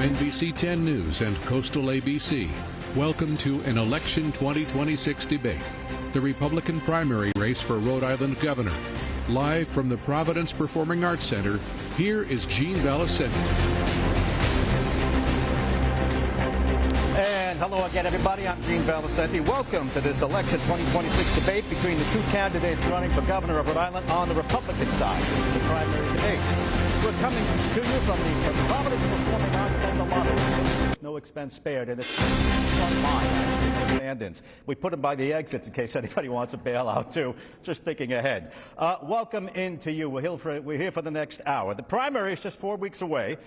NBC 10 News and Coastal ABC, welcome to an Election 2026 debate, the Republican primary race for Rhode Island governor. Live from the Providence Performing Arts Center, here is Gene Valicenti. And hello again, everybody. I'm Gene Valicenti. Welcome to this Election 2026 debate between the two candidates running for governor of Rhode Island on the Republican side. This is the primary debate. We're coming to you from the Providence Performing Arts Center lobby. No expense spared, and it's front line stand-ins. We put them by the exits in case anybody wants a bailout, too. Just thinking ahead. Welcome in to you. We're here for the next hour. The primary is just 4 weeks away,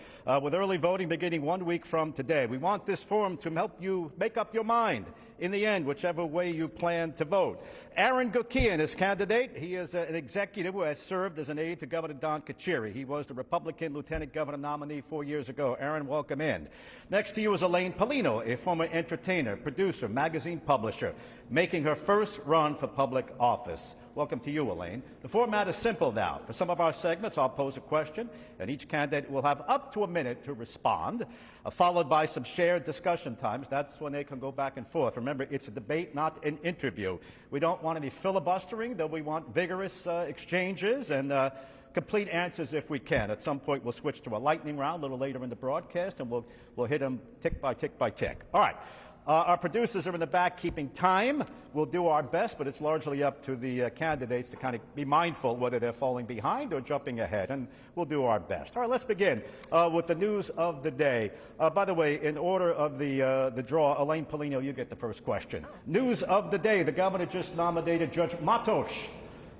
with early voting beginning 1 week from today. We want this forum to help you make up your mind in the end, whichever way you plan to vote. Aaron Guckian is candidate. He is an executive who has served as an aide to Governor Don Carcieri. He was the Republican Lieutenant Governor nominee 4 years ago. Aaron, welcome in. Next to you is Elaine Pelino, a former entertainer, producer, magazine publisher, making her first run for public office. Welcome to you, Elaine. The format is simple now. For some of our segments, I'll pose a question, and each candidate will have up to a minute to respond, followed by some shared discussion times. That's when they can go back and forth. Remember, it's a debate, not an interview. We don't want any filibustering, though we want vigorous exchanges and complete answers if we can. At some point, we'll switch to a lightning round a little later in the broadcast, and we'll hit them tick by tick by tick. All right. Our producers are in the back keeping time. We'll do our best, but it's largely up to the candidates to kind of be mindful whether they're falling behind or jumping ahead, and we'll do our best. All right, let's begin with the news of the day. By the way, in order of the draw, Elaine Pelino, you get the first question. News of the day, the governor just nominated Judge Matos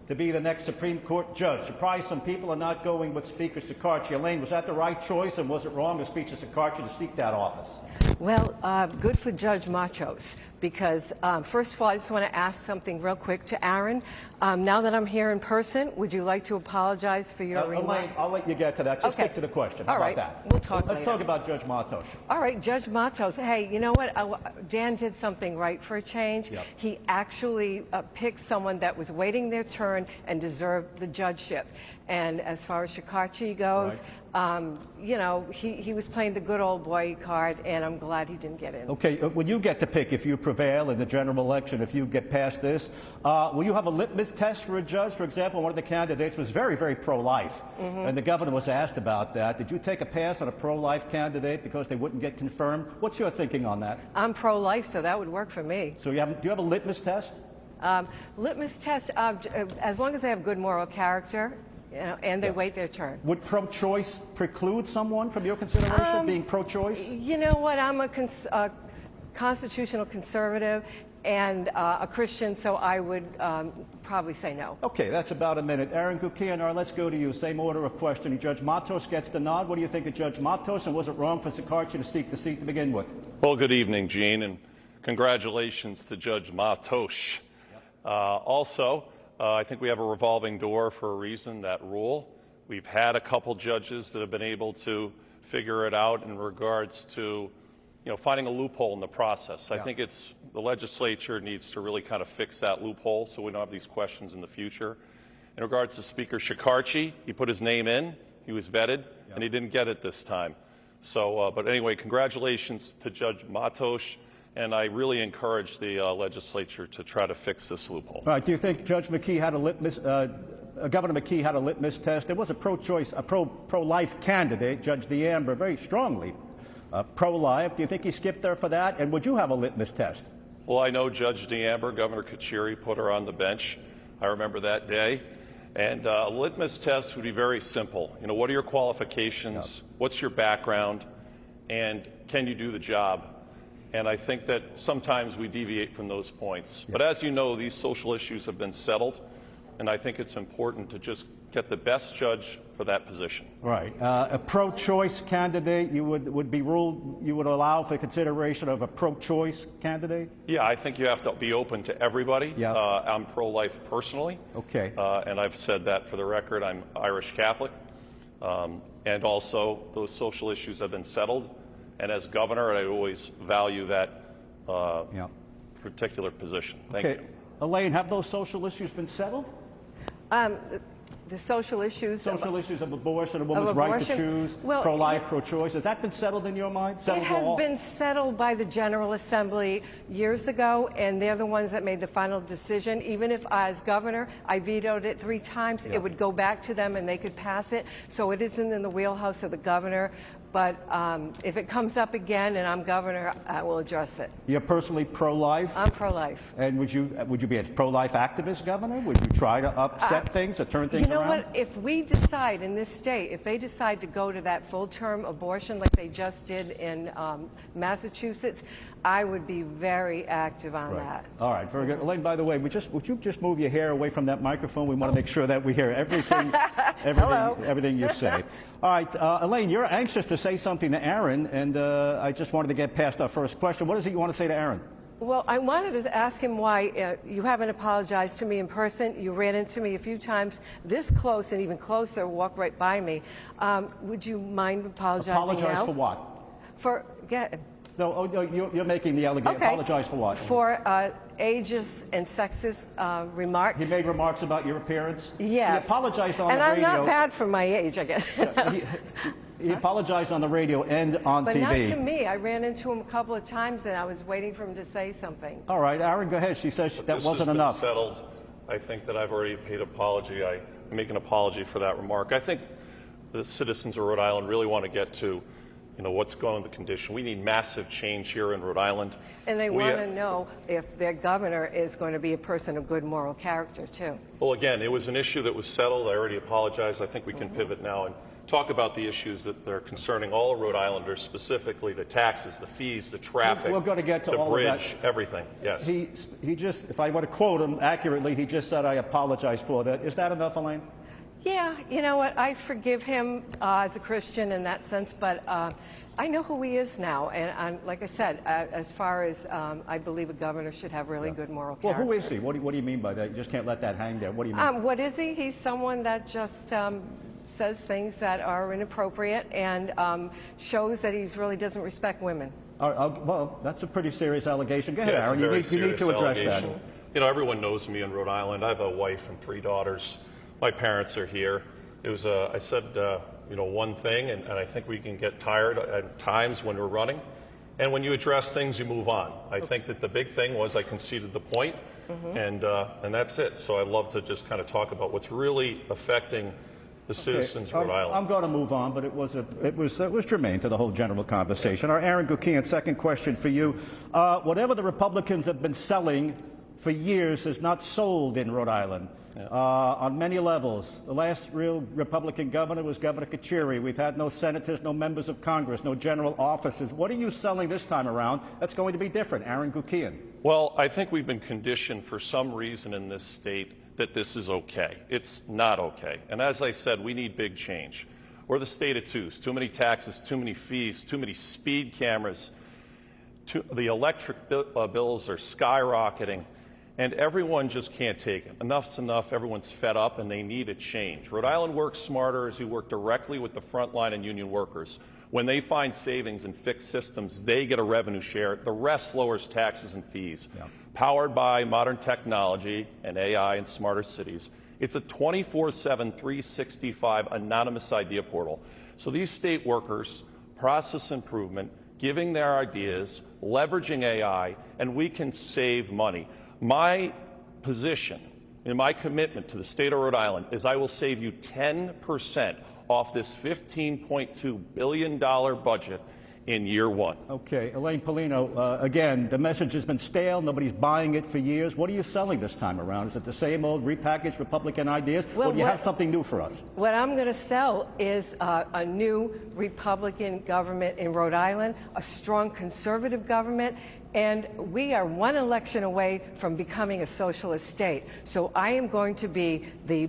to be the next Supreme Court judge. Surprised some people are not going with Speaker Shekarchi. Elaine, was that the right choice, and was it wrong of Speaker Shekarchi to seek that office? Well, good for Judge Matos, because first of all, I just want to ask something real quick to Aaron. Now that I'm here in person, would you like to apologize for your remark? Elaine, I'll let you get to that. Just stick to the question. How about that? We'll talk Let's later. talk about Judge Matos. All right, Judge Matos. Hey, you know what? Dan did something right for a change. Yep. He actually picked someone that was waiting their turn and deserved the judgeship. And as far as Shekarchi goes, right. You know, he was playing the good old boy card, and I'm glad he didn't get in. Okay, when you get to pick if you prevail in the general election, if you get past this, will you have a litmus test for a judge? For example, one of the candidates was very, very pro-life, and the governor was asked about that. Did you take a pass on a pro-life candidate because they wouldn't get confirmed? What's your thinking on that? I'm pro-life, so that would work for me. So do you have a litmus test? Litmus test, as long as they have good moral character, you know, and they wait their turn. Would pro-choice preclude someone from your consideration, being pro-choice? You know what? I'm a constitutional conservative and a Christian, so I would probably say no. Okay, that's about a minute. Aaron Guckian, let's go to you. Same order of questioning. Judge Matos gets the nod. What do you think of Judge Matos, and was it wrong for Shekarchi to seek the seat to begin with? Well, good evening, Gene, and congratulations to Judge Matos. Also, I think we have a revolving door for a reason, that rule. We've had a couple judges that have been able to figure it out in regards to, finding a loophole in the process. I think the legislature needs to really kind of fix that loophole so we don't have these questions in the future. In regards to Speaker Shekarchi, he put his name in, he was vetted, and he didn't get it this time. So, but anyway, congratulations to Judge Matos. And I really encourage the legislature to try to fix this loophole. All right. Do you think Judge McKee had a litmus, Governor McKee had a litmus test? There was a pro-choice, a pro-life candidate, Judge DeAmber, very strongly pro-life. Do you think he skipped there for that? And would you have a litmus test? Well, I know Judge DeAmber, Governor Carcieri, put her on the bench. I remember that day. And a litmus test would be very simple. What are your qualifications? Yep. What's your background? And can you do the job? And I think that sometimes we deviate from those points. Yep. But as you know, these social issues have been settled, and I think it's important to just get the best judge for that position. Right. A pro-choice candidate, you would allow for consideration of a pro-choice candidate? Yeah, I think you have to be open to everybody. Yep. I'm pro-life personally. Okay. And I've said that for the record. I'm Irish Catholic. And also, those social issues have been settled. And as governor, I always value that particular position. Thank you. Elaine, have those social issues been settled? the social issues. Social issues of abortion, a woman's right to choose, pro-life, pro-choice. Has that been settled in your mind? It has been settled by the General Assembly years ago, and they're the ones that made the final decision. Even if, as governor, I vetoed it 3 times, it would go back to them and they could pass it. So it isn't in the wheelhouse of the governor. But if it comes up again and I'm governor, I will address it. You're personally pro-life? I'm pro-life. And would you be a pro-life activist, Governor? Would you try to upset things or turn things around? You know what? If we decide in this state, if they decide to go to that full-term abortion like they just did in Massachusetts, I would be very active on that. All right, very good. Elaine, by the way, would you just move your hair away from that microphone? We want to make sure that we hear everything you say. All right, Elaine, you're anxious to say something to Aaron, and I just wanted to get past our first question. What is it you want to say to Aaron? Well, I wanted to ask him why you haven't apologized to me in person. You ran into me a few times this close and even closer, walked right by me. Would you mind apologizing Apologize now? for what? No, you're making the allegation. Okay. Apologize for what? For ageist and sexist remarks. He made remarks about your appearance? Yes. He apologized on the radio. And I'm not bad for my age, I guess. He apologized on the radio and on but TV. But not to me. I ran into him a couple of times, and I was waiting for him to say something. All right, Aaron, go ahead. She says that wasn't enough. This has been settled. I think that I've already paid apology. I make an apology for that remark. I think the citizens of Rhode Island really want to get to what's going on with the condition. We need massive change here in Rhode Island. And they want to know if their governor is going to be a person of good moral character, too. Well, again, it was an issue that was settled. I already apologized. I think we can pivot now and talk about the issues that are concerning all Rhode Islanders, specifically the taxes, the fees, the traffic, we're going to get to the all bridge, of that. Everything. Yes. He just, if I want to quote him accurately, he just said, "I apologize for that." Is that enough, Elaine? Yeah, you know what? I forgive him as a Christian in that sense, but I know who he is now, and like I said, as far as I believe a governor should have really good moral character. Well, who is he? What do you mean by that? You just can't let that hang there. What do you mean? What is he? He's someone that just says things that are inappropriate and shows that he really doesn't respect women. Well, that's a pretty serious allegation. Go ahead, Yeah, Aaron. You need to address that. Everyone knows me in Rhode Island. I have a wife and 3 daughters. My parents are here. It was I said one thing, and I think we can get tired at times when we're running. And when you address things, you move on. I think that the big thing was I conceded the point, and that's it. So I'd love to just kind of talk about what's really affecting the citizens of Rhode Island. I'm going to move on, but it was germane to the whole general conversation. Our Aaron Guckian, second question for you. Whatever the Republicans have been selling for years is not sold in Rhode Island. On many levels. The last real Republican governor was Governor Kachiri. We've had no senators, no members of Congress, no general offices. What are you selling this time around that's going to be different? Aaron Guckian. Well, I think we've been conditioned for some reason in this state that this is okay. It's not okay. And as I said, we need big change. We're the state of twos. Too many taxes, too many fees, too many speed cameras. The electric bills are skyrocketing. And everyone just can't take it. Enough's enough. Everyone's fed up, and they need a change. Rhode Island works smarter as we work directly with the frontline and union workers. When they find savings and fix systems, they get a revenue share. The rest lowers taxes and fees. Yeah. Powered by modern technology and AI and smarter cities, it's a 24/7, 365 anonymous idea portal. So these state workers, process improvement, giving their ideas, leveraging AI, and we can save money. My position and my commitment to the state of Rhode Island is I will save you 10% off this $15.2 billion budget in year 1. Okay, Elaine Pelino, again, the message has been stale. Nobody's buying it for years. What are you selling this time around? Is it the same old repackaged Republican ideas, or do you have something new for us? What I'm going to sell is a new Republican government in Rhode Island, a strong conservative government, and we are one election away from becoming a socialist state. So I am going to be the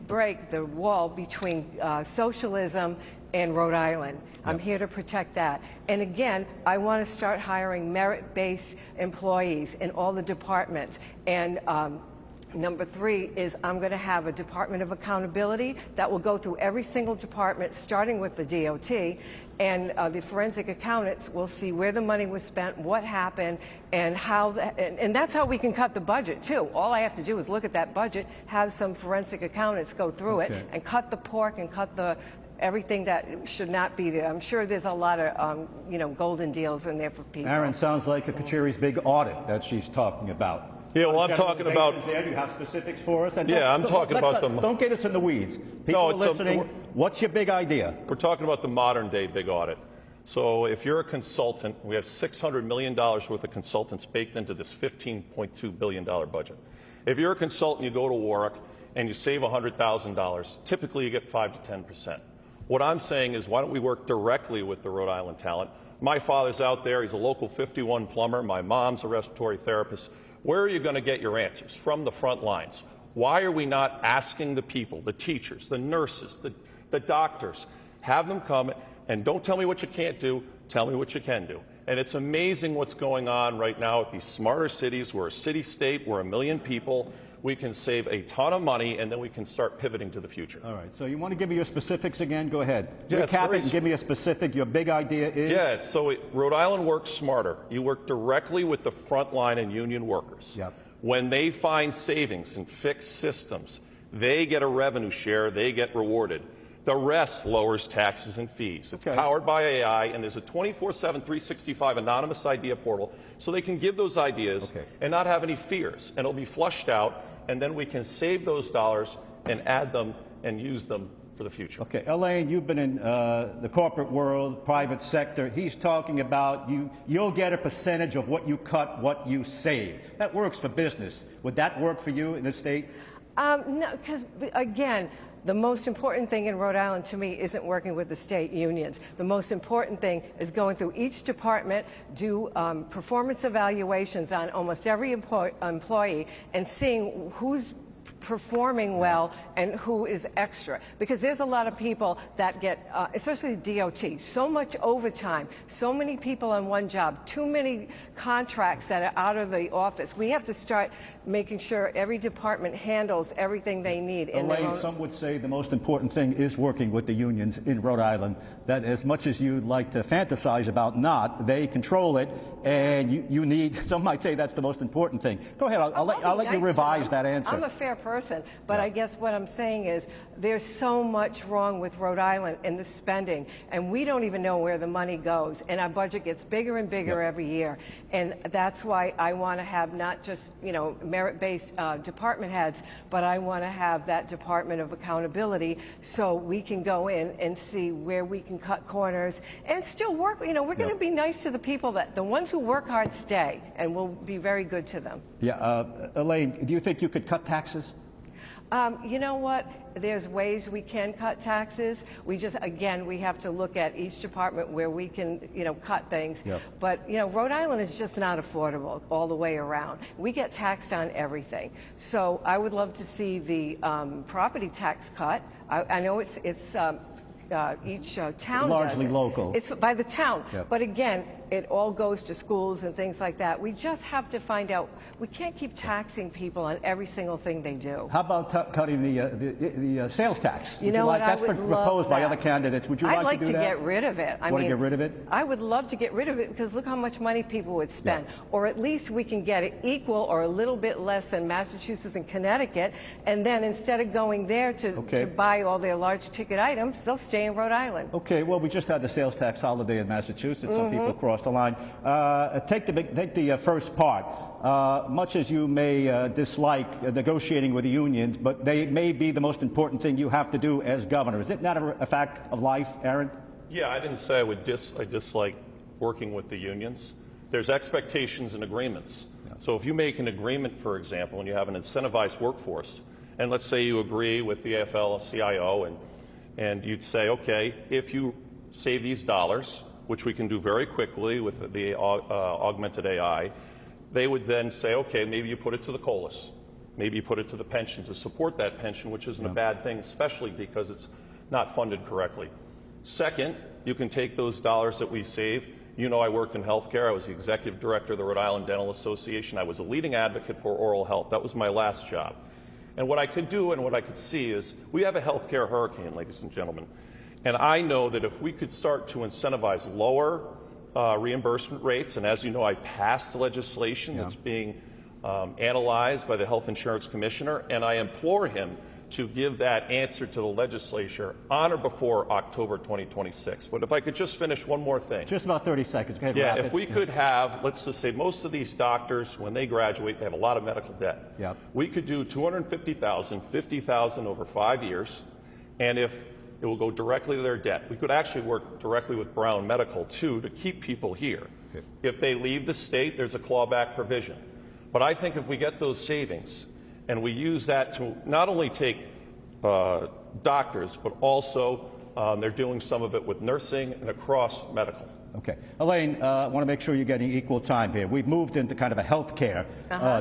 break the wall between socialism and Rhode Island. I'm here to protect that. And again, I want to start hiring merit-based employees in all the departments. And Number 3 is I'm going to have a Department of Accountability that will go through every single department, starting with the DOT, and the forensic accountants will see where the money was spent, what happened, and how, and that's how we can cut the budget too. All I have to do is look at that budget, have some forensic accountants go through it, and cut the pork and cut the everything that should not be there. I'm sure there's a lot of, golden deals in there for people. Aaron, sounds like a Kachiri's big audit that she's talking about. Yeah, well, I'm talking about. There, do you have specifics for us? And yeah, I'm talking about them. Don't get us in the weeds. People are listening. What's your big idea? We're talking about the modern day big audit. So if you're a consultant, we have $600 million worth of consultants baked into this $15.2 billion budget. If you're a consultant, you go to Warwick and you save $100,000. Typically, you get 5 to 10%. What I'm saying is, why don't we work directly with the Rhode Island talent? My father's out there. He's a local 51 plumber. My mom's a respiratory therapist. Where are you going to get your answers? From the front lines. Why are we not asking the people, the teachers, the nurses, the doctors, have them come and don't tell me what you can't do, tell me what you can do. And it's amazing what's going on right now at these smarter cities. We're a city-state, we're 1 million people. We can save a ton of money, and then we can start pivoting to the future. All right, so you want to give me your specifics again? Go ahead. Yeah, recap it and give me a specific. Your big idea is? Yeah, so Rhode Island works smarter. You work directly with the frontline and union workers. Yep. When they find savings and fix systems, they get a revenue share, they get rewarded. The rest lowers taxes and fees. It's powered by AI, and there's a 24/7, 365 anonymous idea portal, so they can give those ideas and not have any fears. And it'll be flushed out, and then we can save those dollars and add them and use them for the future. Okay, Elaine, you've been in the corporate world, private sector. He's talking about you'll get a percentage of what you cut, what you save. That works for business. Would that work for you in the state? No, because again, the most important thing in Rhode Island to me isn't working with the state unions. The most important thing is going through each department, do performance evaluations on almost every employee and seeing who's performing well and who is extra, because there's a lot of people that get, especially DOT, so much overtime, so many people on one job, too many contracts that are out of the office. We have to start making sure every department handles everything they need. Elaine, some would say the most important thing is working with the unions in Rhode Island, that as much as you'd like to fantasize about not, they control it, and you need, some might say that's the most important thing. Go ahead, I'll let you revise that answer. I'm a fair person, but I guess what I'm saying is there's so much wrong with Rhode Island in the spending, and we don't even know where the money goes, and our budget gets bigger and bigger every year. And that's why I want to have not just, merit-based department heads, but I want to have that Department of Accountability so we can go in and see where we can cut corners and still work. We're going to be nice to the people, that the ones who work hard stay, and we'll be very good to them. Yeah, Elaine, do you think you could cut taxes? You know what? There's ways we can cut taxes. We just, again, we have to look at each department where we can, cut things. Yep. But, Rhode Island is just not affordable all the way around. We get taxed on everything. So I would love to see the property tax cut. I know it's each town largely local. It's by the town. Yep. But again, it all goes to schools and things like that. We just have to find out. We can't keep taxing people on every single thing they do. How about cutting the sales tax? You know what? That's been proposed by other candidates. Would you like to do that? I'd like to get rid of it. Want to get rid of it? I would love to get rid of it, because look how much money people would spend. Yeah. Or at least we can get it equal or a little bit less than Massachusetts and Connecticut, and then instead of going there to buy all their large ticket items, they'll stay in Rhode Island. Okay, well, we just had the sales tax holiday in Massachusetts. Some people crossed the line. Take the first part. Much as you may dislike negotiating with the unions, but they may be the most important thing you have to do as governor. Isn't that a fact of life, Aaron? Yeah, I didn't say I dislike working with the unions. There's expectations and agreements. Yeah. So if you make an agreement, for example, and you have an incentivized workforce, and let's say you agree with the AFL-CIO, and you'd say, okay, if you save these dollars, which we can do very quickly with the augmented AI, they would then say, okay, maybe you put it to the COLAs. Maybe you put it to the pension to support that pension, which isn't a bad thing, especially because it's not funded correctly. Second, you can take those dollars that we save, You know I worked in healthcare. I was the executive director of the Rhode Island Dental Association. I was a leading advocate for oral health. That was my last job. And what I could do and what I could see is we have a healthcare hurricane, ladies and gentlemen. And I know that if we could start to incentivize lower reimbursement rates, and as you know, I passed legislation that's being analyzed by the Health Insurance Commissioner, and I implore him to give that answer to the legislature on or before October 2026. But if I could just finish one more thing. Just about 30 seconds. Go ahead, yeah, wrap if it. we could have, let's just say most of these doctors, when they graduate, they have a lot of medical debt. Yep. We could do $250,000, $50,000 over 5 years, and if it will go directly to their debt. We could actually work directly with Brown Medical, too, to keep people here. Good. If they leave the state, there's a clawback provision. But I think if we get those savings and we use that to not only take doctors, but also they're doing some of it with nursing and across medical. Okay. Elaine, I want to make sure you're getting equal time here. We've moved into kind of a health care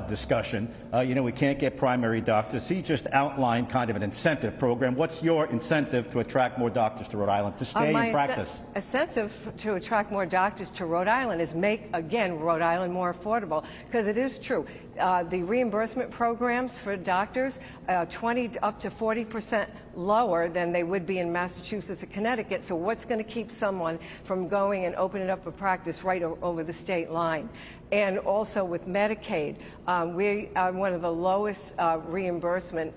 discussion. You know, we can't get primary doctors. He just outlined kind of an incentive program. What's your incentive to attract more doctors to Rhode Island to stay in practice? My incentive to attract more doctors to Rhode Island is make, again, Rhode Island more affordable. Because it is true, the reimbursement programs for doctors, 20 up to 40% lower than they would be in Massachusetts or Connecticut. So what's going to keep someone from going and opening up a practice right over the state line? And also with Medicaid, we are one of the lowest reimbursement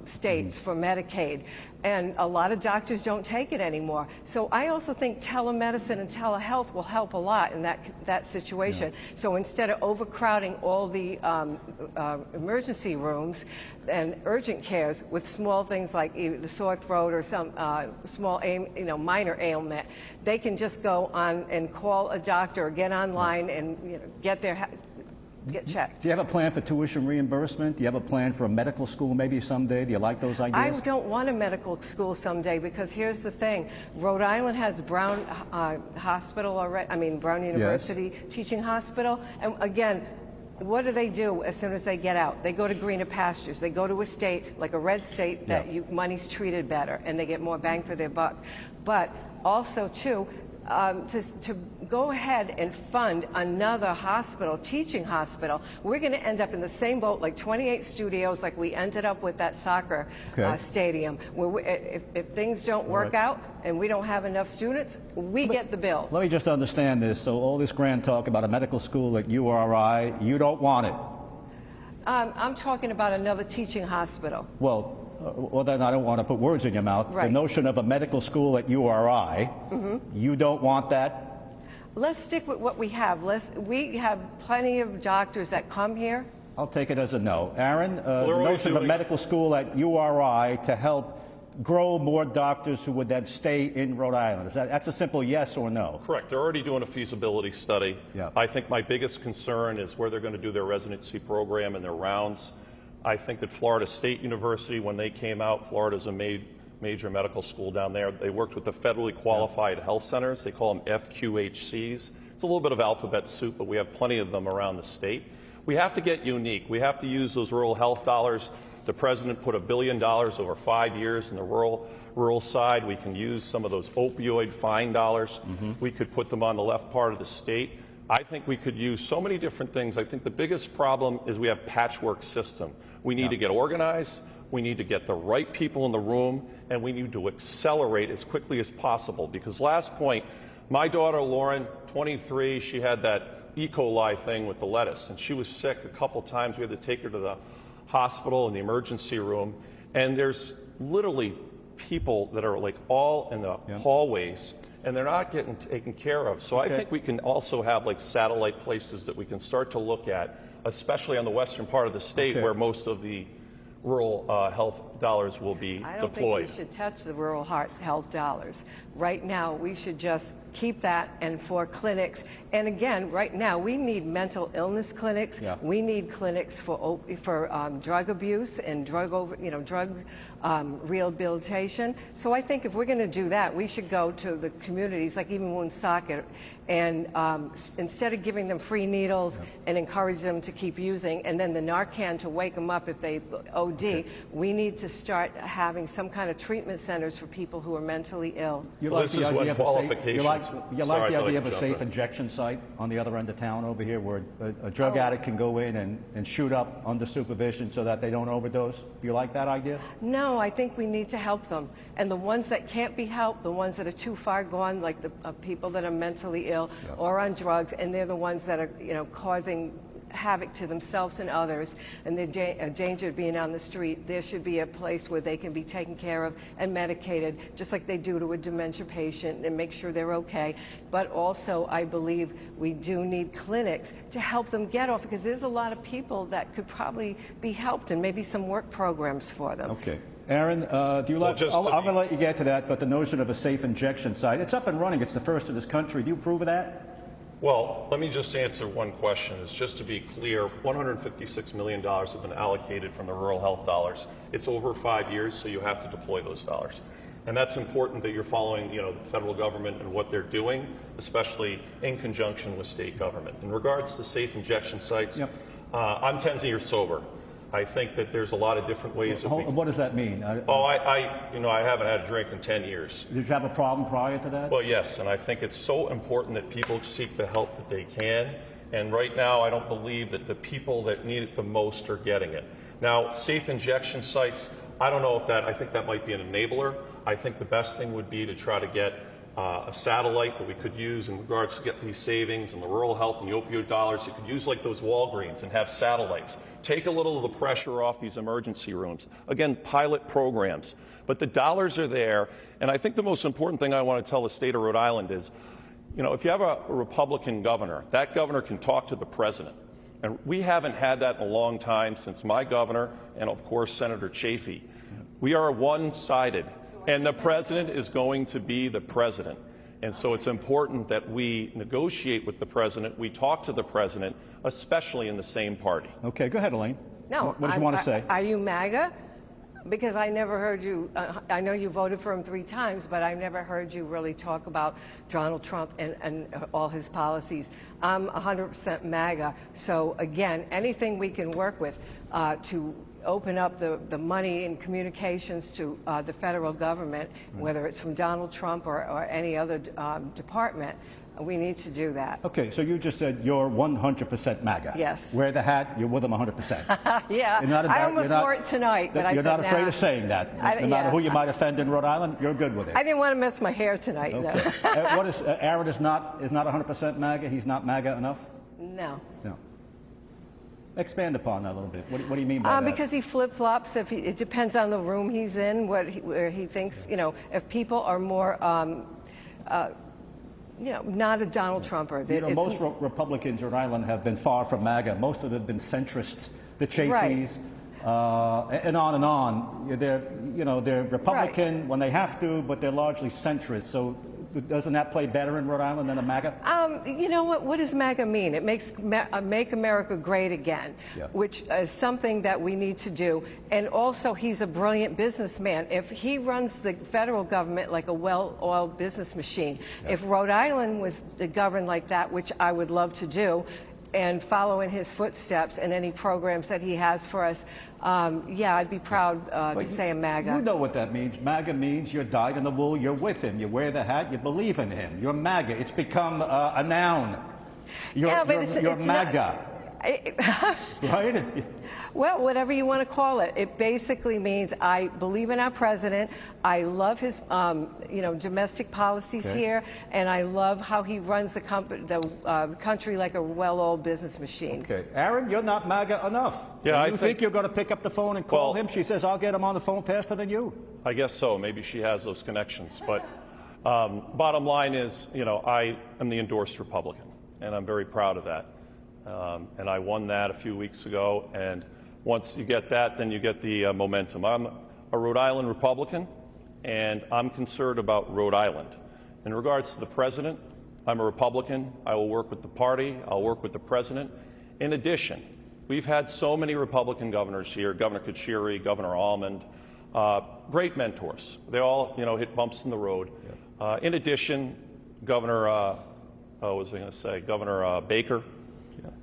states for Medicaid. And a lot of doctors don't take it anymore. So I also think telemedicine and telehealth will help a lot in that situation. Yeah. So instead of overcrowding all the emergency rooms and urgent cares with small things like the sore throat or some small, minor ailment, they can just go on and call a doctor or get online and get checked. Do you have a plan for tuition reimbursement? Do you have a plan for a medical school maybe someday? Do you like those ideas? I don't want a medical school someday because here's the thing. Rhode Island has Brown Hospital already, Brown University Teaching Hospital. And again, what do they do as soon as they get out? They go to greener pastures. They go to a state, like a red state, that money's treated better and they get more bang for their buck. But also, too, to go ahead and fund another hospital, teaching hospital, we're going to end up in the same boat like 28 studios like we ended up with that soccer stadium. Where if things don't work out and we don't have enough students, we get the bill. Let me just understand this. So all this grand talk about a medical school at URI, you don't want it? I'm talking about another teaching hospital. Well, then I don't want to put words in your mouth. Right. The notion of a medical school at URI, you don't want that? Let's stick with what we have. We have plenty of doctors that come here. I'll take it as a no. Aaron, the notion of a medical school at URI to help grow more doctors who would then stay in Rhode Island. That's a simple yes or no? Correct. They're already doing a feasibility study. Yeah. I think my biggest concern is where they're going to do their residency program and their rounds. I think that Florida State University, when they came out, Florida's a major medical school down there. They worked with the federally qualified health centers. They call them FQHCs. It's a little bit of alphabet soup, but we have plenty of them around the state. We have to get unique. We have to use those rural health dollars. The president put $1 billion over 5 years in the rural side. We can use some of those opioid fine dollars. We could put them on the left part of the state. I think we could use so many different things. I think the biggest problem is we have patchwork system. We need to get organized, we need to get the right people in the room, and we need to accelerate as quickly as possible. Because last point, my daughter Lauren, 23, she had that E. coli thing with the lettuce, and she was sick a couple times. We had to take her to the hospital in the emergency room, and there's literally people that are like all in the hallways, and they're not getting taken care of. So I think we can also have like satellite places that we can start to look at, especially on the western part of the state where most of the rural health dollars will be deployed. I don't think we should touch the rural health dollars. Right now, we should just keep that, and for clinics. And again, right now, we need mental illness clinics. We need clinics for drug abuse and drug rehabilitation. So I think if we're going to do that, we should go to the communities, like even Woonsocket, and instead of giving them free needles and encourage them to keep using, and then the Narcan to wake them up if they OD, we need to start having some kind of treatment centers for people who are mentally ill. This is what qualifications You like the idea of a safe injection site on the other end of town over here where a drug addict can go in and shoot up under supervision so that they don't overdose? Do you like that idea? No, I think we need to help them. And the ones that can't be helped, the ones that are too far gone, like the people that are mentally ill or on drugs, and they're the ones that are, causing havoc to themselves and others, and they're danger of being on the street, there should be a place where they can be taken care of and medicated, just like they do to a dementia patient, and make sure they're okay. But also, I believe we do need clinics to help them get off, because there's a lot of people that could probably be helped, and maybe some work programs for them. Okay. Aaron, do you like, I'm going to let you get to that, but the notion of a safe injection site, it's up and running. It's the first in this country. Do you approve of that? Well, let me just answer one question. It's just to be clear, $156 million have been allocated from the rural health dollars. It's over 5 years, so you have to deploy those dollars. And that's important that you're following, the federal government and what they're doing, especially in conjunction with state government. In regards to safe injection sites, I'm 10 years sober. I think that there's a lot of different ways of... What does that mean? I haven't had a drink in 10 years. Did you have a problem prior to that? Well, yes, and I think it's so important that people seek the help that they can. And right now, I don't believe that the people that need it the most are getting it. Now, safe injection sites, I don't know if I think that might be an enabler. I think the best thing would be to try to get a satellite that we could use in regards to get these savings and the rural health and the opioid dollars. You could use like those Walgreens and have satellites. Take a little of the pressure off these emergency rooms. Again, pilot programs. But the dollars are there. And I think the most important thing I want to tell the state of Rhode Island is, if you have a Republican governor, that governor can talk to the president. And we haven't had that in a long time since my governor and, of course, Senator Chafee. We are one-sided. And the president is going to be the president. And so it's important that we negotiate with the president, we talk to the president, especially in the same party. Okay, go ahead, Elaine. No. What did you want to say? Are you MAGA? Because I never heard you, I know you voted for him 3 times, but I never heard you really talk about Donald Trump and all his policies. I'm 100% MAGA. So again, anything we can work with to open up the money and communications to the federal government, whether it's from Donald Trump or any other department, we need to do that. Okay, so you just said you're 100% MAGA. Yes. Wear the hat, you're with them 100%. Yeah, I almost wore it tonight, but you're not afraid of saying that. No matter who you might offend in Rhode Island, you're good with it. I didn't want to mess my hair tonight. Okay. No. What is Aaron is not 100% MAGA? He's not MAGA enough? No. No. Expand upon that a little bit. What do you mean by that? Because he flip-flops. It depends on the room he's in, where he thinks, if people are more, not a Donald Trumper. Most Republicans in Rhode Island have been far from MAGA. Most of them have been centrists, the Chafees, and on and on. They're Republican when they have to, but they're largely centrist. So doesn't that play better in Rhode Island than a MAGA? You know what does MAGA mean? It makes Make America Great Again, which is something that we need to do. And also, he's a brilliant businessman. If he runs the federal government like a well-oiled business machine, if Rhode Island was governed like that, which I would love to do, and follow in his footsteps and any programs that he has for us, I'd be proud to say I'm MAGA. You know what that means. MAGA means you're dyed in the wool, you're with him. You wear the hat, you believe in him. You're MAGA. It's become a noun. You're MAGA. Right? Well, whatever you want to call it. It basically means I believe in our president. I love his, domestic policies here, and I love how he runs the country like a well-oiled business machine. Okay, Aaron, you're not MAGA enough. Yeah, I think you're going to pick up the phone and call him. She says, "I'll get him on the phone faster than you." I guess so. Maybe she has those connections. But bottom line is, I am the endorsed Republican, and I'm very proud of that. And I won that a few weeks ago, and once you get that, then you get the momentum. I'm a Rhode Island Republican, and I'm concerned about Rhode Island. In regards to the president, I'm a Republican. I will work with the party. I'll work with the president. In addition, we've had so many Republican governors here, Governor Kucheri, Governor Almond, great mentors. They all, hit bumps in the road. In addition, Governor Baker,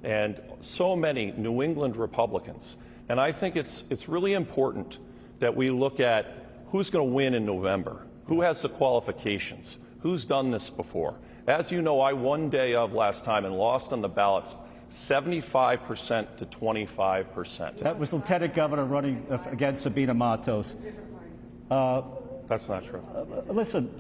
and so many New England Republicans. And I think it's really important that we look at who's going to win in November, who has the qualifications, who's done this before. As you know, I won day of last time and lost on the ballots 75% to 25%. That was Lieutenant Governor running against Sabina Matos. That's not true. Listen,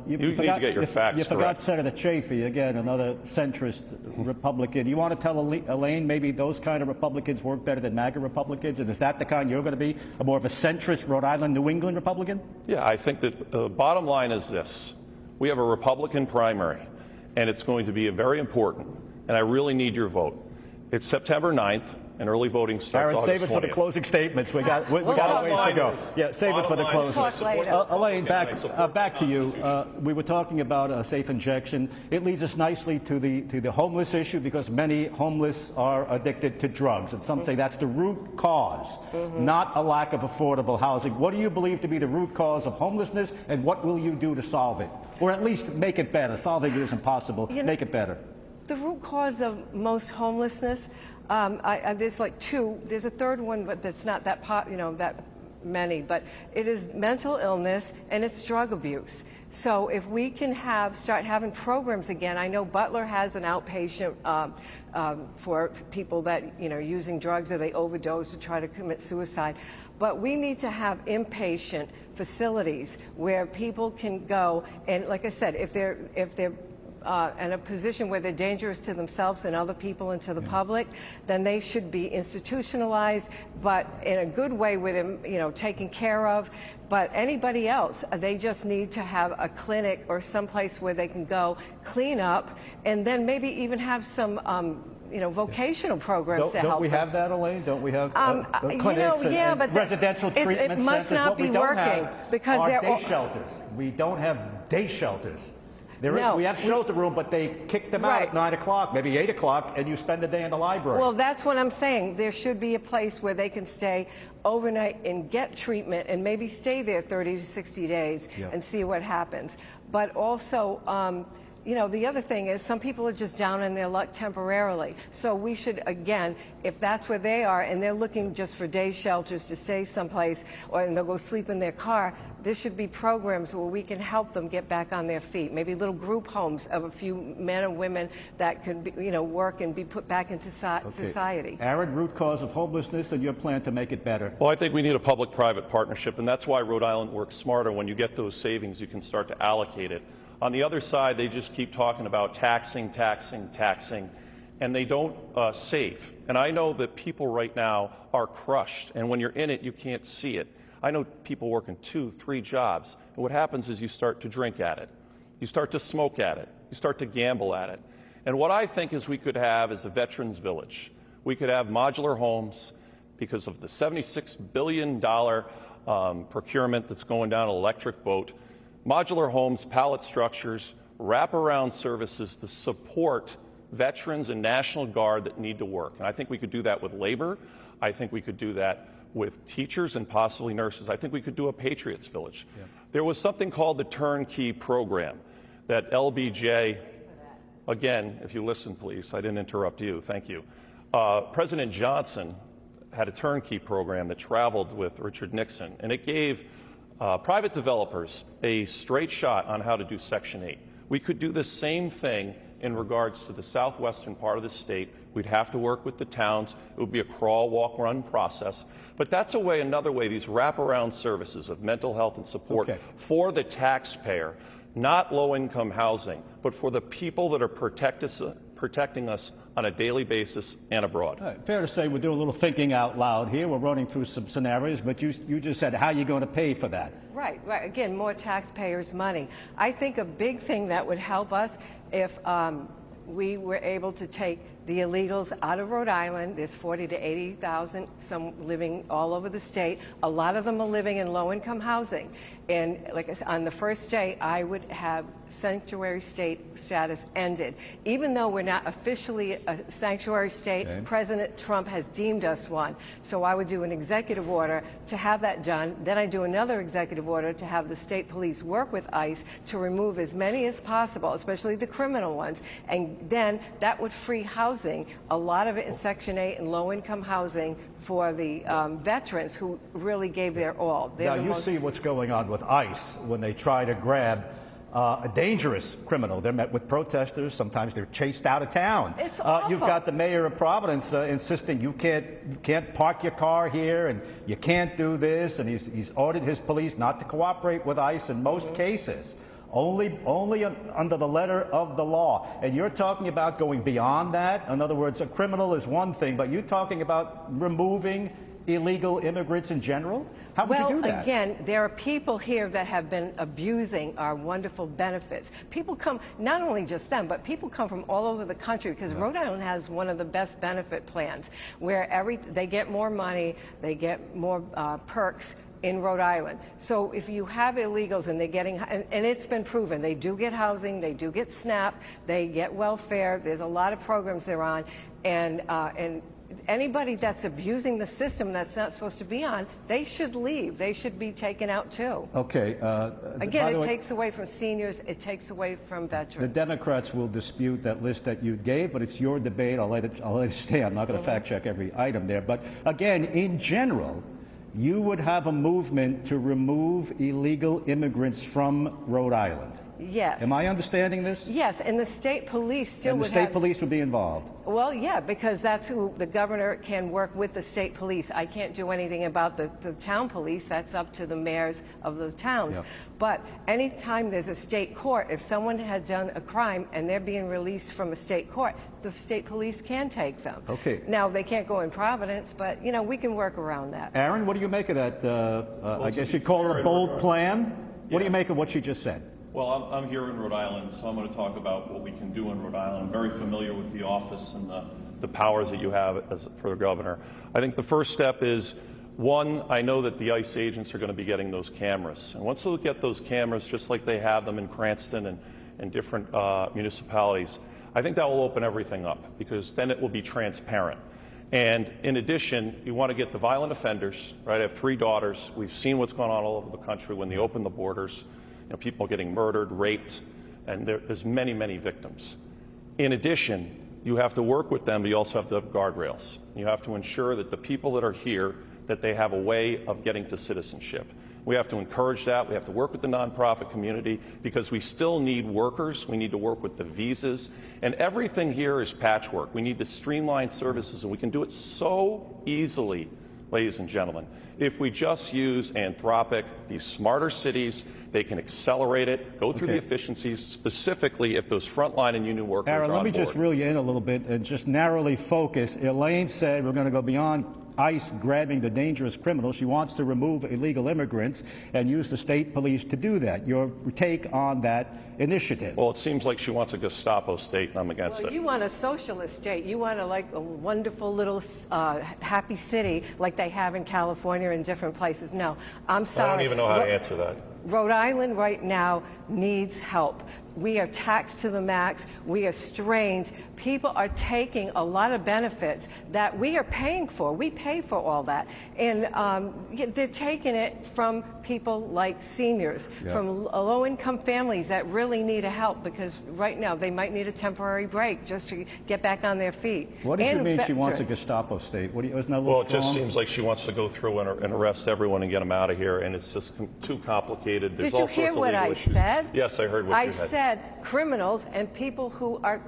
you need to get your facts You forgot correct. Senator Chafee, again, another centrist Republican. You want to tell Elaine maybe those kind of Republicans work better than MAGA Republicans? And is that the kind you're going to be, a more of a centrist Rhode Island, New England Republican? Yeah, I think that the bottom line is this. We have a Republican primary, and it's going to be very important, and I really need your vote. It's September 9th, and early voting starts Aaron, August save it 20th. for the closing statements. We got a ways to go. Yeah, save it for the closing. Elaine, back to you. We were talking about a safe injection. It leads us nicely to the homeless issue, because many homeless are addicted to drugs, and some say that's the root cause, not a lack of affordable housing. What do you believe to be the root cause of homelessness, and what will you do to solve it, or at least make it better? Solving it is impossible. Make it better. The root cause of most homelessness, there's like two. There's a third one, but that's not that that many. But it is mental illness and it's drug abuse. So if we can start having programs again, I know Butler has an outpatient for people that using drugs or they overdose or try to commit suicide. But we need to have inpatient facilities where people can go, and like I said, if they're in a position where they're dangerous to themselves and other people and to the public, then they should be institutionalized, but in a good way with them, taken care of. But anybody else, they just need to have a clinic or someplace where they can go clean up, and then maybe even have some vocational programs to help Don't we them. have that, Elaine? Don't we have clinics and but residential treatment it must centers? not What we be don't working have because are they're day shelters. We don't have day shelters. We have shelter room, but they kick them out at 9 o'clock, maybe 8 o'clock, and you spend the day in the library. Well, that's what I'm saying. There should be a place where they can stay overnight and get treatment and maybe stay there 30 to 60 days and see what happens. But also, the other thing is some people are just down in their luck temporarily. So we should, again, if that's where they are and they're looking just for day shelters to stay someplace, and they'll go sleep in their car, there should be programs where we can help them get back on their feet. Maybe little group homes of a few men and women that could work and be put back into society. Aaron, root cause of homelessness and your plan to make it better. Well, I think we need a public-private partnership, and that's why Rhode Island works smarter. When you get those savings, you can start to allocate it. On the other side, they just keep talking about taxing, and they don't save. And I know that people right now are crushed, and when you're in it, you can't see it. I know people working 2, 3 jobs, and what happens is you start to drink at it. You start to smoke at it. You start to gamble at it. And what I think is we could have is a veterans village. We could have modular homes because of the $76 billion procurement that's going down an electric boat. Modular homes, pallet structures, wraparound services to support veterans and National Guard that need to work. And I think we could do that with labor. I think we could do that with teachers and possibly nurses. I think we could do a Patriots Village. There was something called the Turnkey Program that LBJ, again, if you listen, please, I didn't interrupt you, thank you. President Johnson had a turnkey program that traveled with Richard Nixon, and it gave private developers a straight shot on how to do Section 8. We could do the same thing in regards to the southwestern part of the state. We'd have to work with the towns. It would be a crawl, walk, run process. But that's another way, these wraparound services of mental health and support for the taxpayer, not low-income housing, but for the people that are protecting us on a daily basis and abroad. Fair to say we're doing a little thinking out loud here. We're running through some scenarios, but you just said, how are you going to pay for that? Right. Again, more taxpayers' money. I think a big thing that would help us if we were able to take the illegals out of Rhode Island. There's 40 to 80,000, some living all over the state. A lot of them are living in low-income housing. And like I said, on the first day, I would have sanctuary state status ended. Even though we're not officially a sanctuary state, President Trump has deemed us one. So I would do an executive order to have that done. Then I do another executive order to have the state police work with ICE to remove as many as possible, especially the criminal ones. And then that would free housing, a lot of it in Section 8 and low-income housing for the veterans who really gave their all. Now, you see what's going on with ICE when they try to grab a dangerous criminal. They're met with protesters. Sometimes they're chased out of town. It's awful. You've got the mayor of Providence insisting you can't park your car here and you can't do this, and he's ordered his police not to cooperate with ICE in most cases. Only under the letter of the law. And you're talking about going beyond that? In other words, a criminal is one thing, but you're talking about removing illegal immigrants in general? How would you do that? Well, again, there are people here that have been abusing our wonderful benefits. People come, not only just them, but people come from all over the country because Rhode Island has one of the best benefit plans where they get more money, they get more perks in Rhode Island. So if you have illegals and they're getting, and it's been proven, they do get housing, they do get SNAP, they get welfare, there's a lot of programs they're on, and anybody that's abusing the system that's not supposed to be on, they should leave. They should be taken out too. Okay. Again, it takes away from seniors, it takes away from veterans. The Democrats will dispute that list that you gave, but it's your debate. I'll let it stay. I'm not going to fact check every item there. But again, in general, you would have a movement to remove illegal immigrants from Rhode Island. Yes. Am I understanding this? Yes, and the state police still would have... And the state police would be involved? Well, yeah, because that's who the governor can work with the state police. I can't do anything about the town police. That's up to the mayors of the towns. Yeah. But anytime there's a state court, if someone had done a crime and they're being released from a state court, the state police can take them. Okay. Now, they can't go in Providence, but, you know, we can work around that. Aaron, what do you make of that? I guess you'd call it a bold plan? What do you make of what she just said? Well, I'm here in Rhode Island, so I'm going to talk about what we can do in Rhode Island. I'm very familiar with the office and the powers that you have for the governor. I think the first step is, one, I know that the ICE agents are going to be getting those cameras. And once they get those cameras, just like they have them in Cranston and different municipalities, I think that will open everything up because then it will be transparent. And in addition, you want to get the violent offenders, right? I have 3 daughters. We've seen what's going on all over the country when they open the borders. You know, people getting murdered, raped, and there's many, many victims. In addition, you have to work with them, but you also have to have guardrails. You have to ensure that the people that are here, that they have a way of getting to citizenship. We have to encourage that. We have to work with the nonprofit community because we still need workers. We need to work with the visas. And everything here is patchwork. We need to streamline services, and we can do it so easily, ladies and gentlemen. If we just use Anthropic, these smarter cities, they can accelerate it, go through the efficiencies, specifically if those frontline and union workers are on board. Aaron, let me just reel you in a little bit and just narrowly focus. Elaine said we're going to go beyond ICE grabbing the dangerous criminals. She wants to remove illegal immigrants and use the state police to do that. Your take on that initiative? Well, it seems like she wants a Gestapo state, and I'm against it. You want a socialist state. You want a wonderful little happy city like they have in California and different places. No, I'm sorry. I don't even know how to answer that. Rhode Island right now needs help. We are taxed to the max. We are strained. People are taking a lot of benefits that we are paying for. We pay for all that. And they're taking it from people like seniors, from low-income families that really need a help because right now they might need a temporary break just to get back on their feet. What did you mean she wants a Gestapo state? Isn't that a little Well, it strong? just seems like she wants to go through and arrest everyone and get them out of here, and it's just too complicated. There's Did you all hear sorts of what legal I issues. said? Yes, I heard what you I had. said criminals and people who are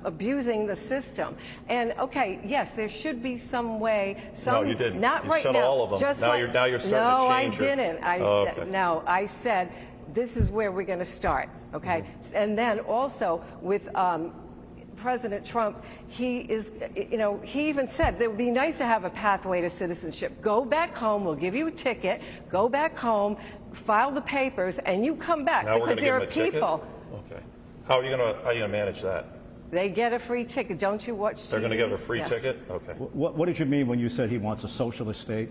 abusing the system. And okay, yes, there should be some way. No, you didn't. Not you right said now. all of them. Just Now like, you're starting no, to change it. I didn't. I said okay. no. I said this is where we're going to start. Okay, and then also with. President Trump, he even said it would be nice to have a pathway to citizenship. Go back home, we'll give you a ticket, go back home, file the papers, and you come back Now because there are people. Okay. How are you going to manage that? They get a free ticket. Don't you watch TV? They're going to give a free ticket? Okay. What did you mean when you said he wants a socialist state?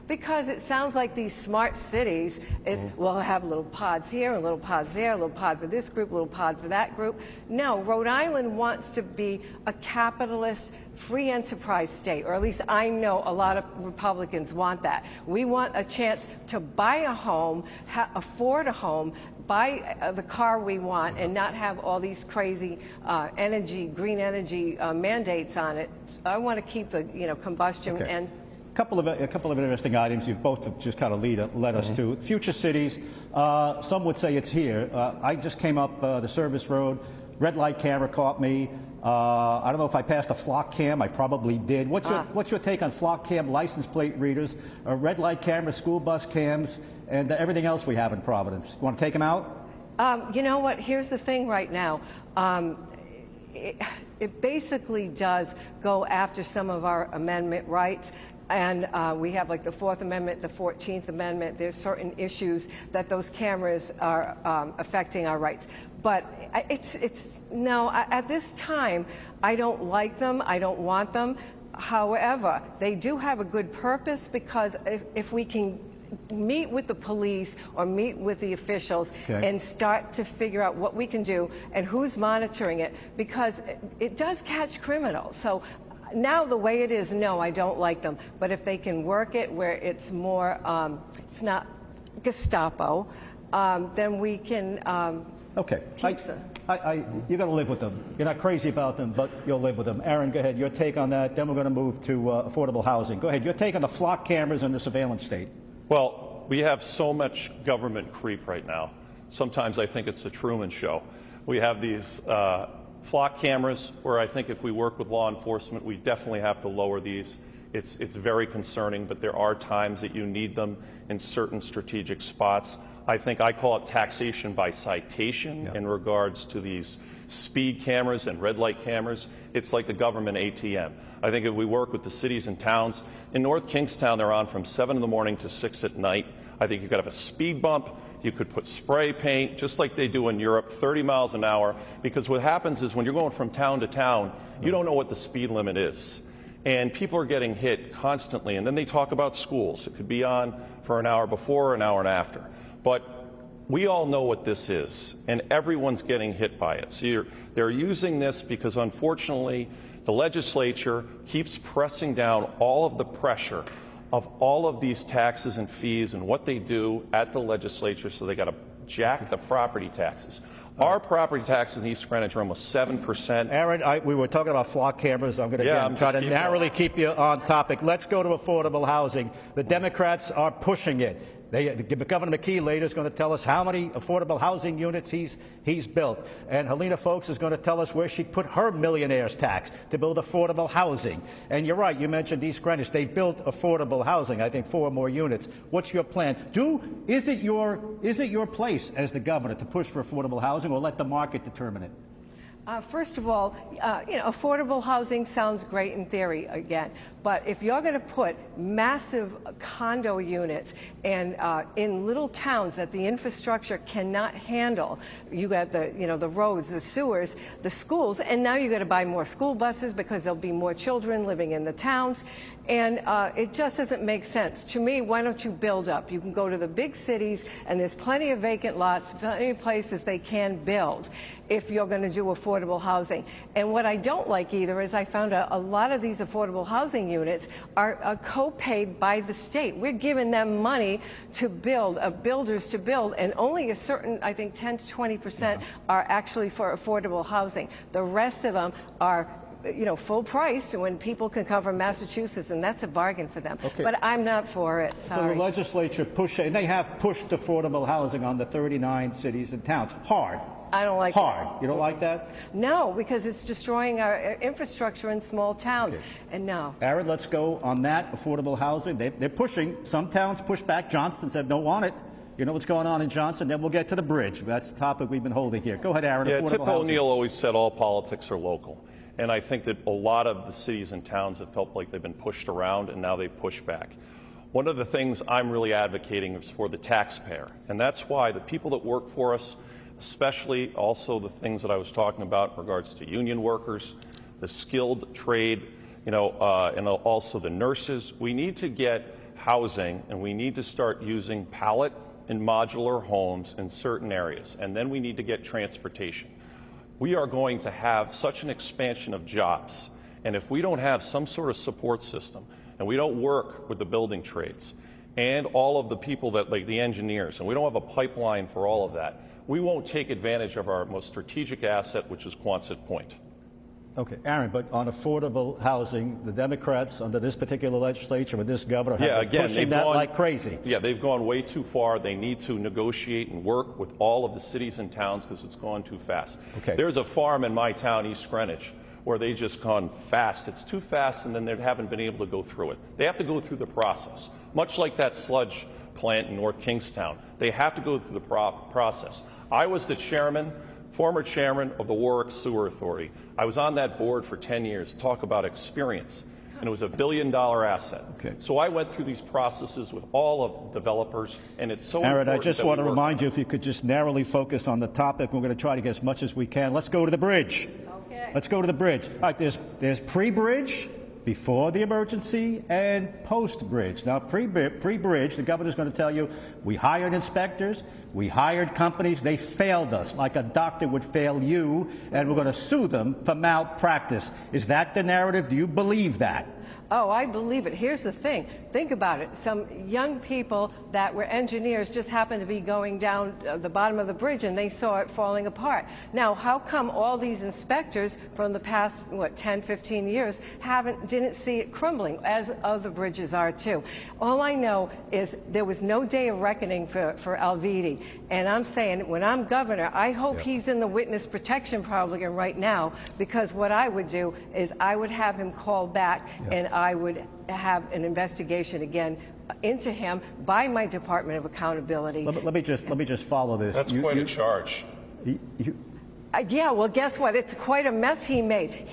Because it sounds like these smart cities is, well, have little pods here, and little pods there, a little pod for this group, a little pod for that group. No, Rhode Island wants to be a capitalist, free enterprise state, or at least I know a lot of Republicans want that. We want a chance to buy a home, afford a home, buy the car we want, and not have all these crazy green energy mandates on it. I want to keep the combustion and A couple of interesting items you both have just kind of led us to. Future cities, some would say it's here. I just came up the service road, red light camera caught me. I don't know if I passed a flock cam. I probably did. What's your take on flock cam, license plate readers, red light cameras, school bus cams, and everything else we have in Providence? You want to take them out? You know what? Here's the thing right now. It basically does go after some of our amendment rights. And we have like the 4th Amendment, the 14th Amendment. There's certain issues that those cameras are affecting our rights. But no, at this time, I don't like them. I don't want them. However, they do have a good purpose, because if we can meet with the police or meet with the officials and start to figure out what we can do and who's monitoring it, because it does catch criminals. So now the way it is, no, I don't like them. But if they can work it where it's more, it's not Gestapo, then we can keep them. You're going to live with them. You're not crazy about them, but you'll live with them. Aaron, go ahead. Your take on that. Then we're going to move to affordable housing. Go ahead. Your take on the flock cameras and the surveillance state. Well, we have so much government creep right now. Sometimes I think it's the Truman Show. We have these flock cameras where I think if we work with law enforcement, we definitely have to lower these. It's very concerning, but there are times that you need them in certain strategic spots. I think I call it taxation by citation in regards to these speed cameras and red light cameras. It's like the government ATM. I think if we work with the cities and towns, in North Kingstown they're on from 7 in the morning to 6 at night. I think you could have a speed bump. You could put spray paint, just like they do in Europe, 30 miles an hour, because what happens is when you're going from town to town, you don't know what the speed limit is. And people are getting hit constantly, and then they talk about schools. It could be on for an hour before, an hour and after. But we all know what this is, and everyone's getting hit by it. So they're using this because, unfortunately, the legislature keeps pressing down all of the pressure of all of these taxes and fees and what they do at the legislature, so they got to jack the property taxes. Our property taxes in East Greenwich are almost 7%. Aaron, we were talking about flock cameras. I'm going to try to narrowly keep you on topic. Let's go to affordable housing. The Democrats are pushing it. Governor McKee later is going to tell us how many affordable housing units he's built. And Helena Folks is going to tell us where she put her millionaire's tax to build affordable housing. And you're right, you mentioned East Greenwich. They've built affordable housing, I think 4 more units. What's your plan? Is it your place as the governor to push for affordable housing, or let the market determine it? First of all, affordable housing sounds great in theory again, but if you're going to put massive condo units and in little towns that the infrastructure cannot handle, you got the roads, the sewers, the schools, and now you got to buy more school buses because there'll be more children living in the towns. And it just doesn't make sense. To me, why don't you build up? You can go to the big cities, and there's plenty of vacant lots, plenty of places they can build if you're going to do affordable housing. And what I don't like either is I found a lot of these affordable housing units are co-paid by the state. We're giving them money to build, builders to build, and only a certain, I think 10 to 20% are actually for affordable housing. The rest of them are full price when people can come from Massachusetts, and that's a bargain for them. Okay. But I'm not for it. Sorry. So the legislature and they have pushed affordable housing on the 39 cities and towns. Hard. I don't like Hard. it. You don't like that? No, because it's destroying our infrastructure in small towns. Okay. And no. Aaron, let's go on that affordable housing. They're pushing. Some towns push back. Johnston said don't want it. You know what's going on in Johnson? Then we'll get to the bridge. That's the topic we've been holding here. Go ahead, Aaron. Yeah, affordable Tip housing. O'Neill always said all politics are local. And I think that a lot of the cities and towns have felt like they've been pushed around, and now they've pushed back. One of the things I'm really advocating is for the taxpayer. And that's why the people that work for us, especially also the things that I was talking about in regards to union workers, the skilled trade, and also the nurses, we need to get housing, and we need to start using pallet and modular homes in certain areas. And then we need to get transportation. We are going to have such an expansion of jobs, and if we don't have some sort of support system, and we don't work with the building trades and all of the people that, like the engineers, and we don't have a pipeline for all of that, we won't take advantage of our most strategic asset, which is Quonset Point. Okay, Aaron, but on affordable housing, the Democrats under this particular legislature with this governor have been pushing that like crazy. Yeah, they've gone way too far. They need to negotiate and work with all of the cities and towns because it's gone too fast. Okay. There's a farm in my town, East Greenwich, where they just gone fast. It's too fast, and then they haven't been able to go through it. They have to go through the process, much like that sludge plant in North Kingstown. They have to go through the process. I was the former chairman of the Warwick Sewer Authority. I was on that board for 10 years. Talk about experience. And it was $1 billion asset. Okay. So I went through these processes with all of developers, and it's so Aaron, important. I just want to remind you, if you could just narrowly focus on the topic. We're going to try to get as much as we can. Let's go to the bridge. Okay. Let's go to the bridge. All right, there's pre-bridge, before the emergency, and post-bridge. Now, pre-bridge, the governor's going to tell you, we hired inspectors, we hired companies, they failed us, like a doctor would fail you, and we're going to sue them for malpractice. Is that the narrative? Do you believe that? Oh, I believe it. Here's the thing. Think about it. Some young people that were engineers just happened to be going down the bottom of the bridge and they saw it falling apart. Now, how come all these inspectors from the past, 10, 15 years didn't see it crumbling, as other bridges are too? All I know is there was no day of reckoning for Alviti. And I'm saying, when I'm governor, I hope he's in the witness protection program right now, because what I would do is I would have him call back and I would have an investigation again into him by my Department of Accountability. Let me just follow this. That's quite a charge. Yeah, well, guess what? It's quite a mess he made.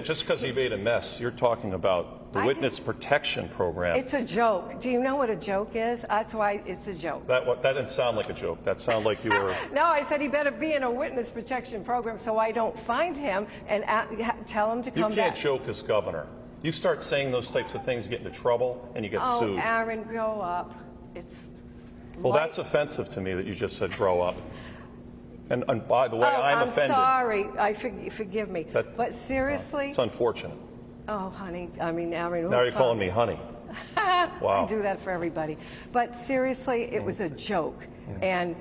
Just because he made a mess, you're talking about the witness protection program. It's a joke. Do you know what a joke is? That's why it's a joke. That didn't sound like a joke. That sounded like you were... No, I said he better be in a witness protection program so I don't find him and tell him to come back. You can't joke as governor. You start saying those types of things, you get into trouble, and you get sued. Oh, Aaron, grow up. Well, that's offensive to me that you just said grow up. And by the way, I'm offended. I'm sorry. Forgive me. But seriously? It's unfortunate. Oh, honey. I mean, Aaron. Now you're calling me honey. Wow. I do that for everybody. But seriously, it was a joke. And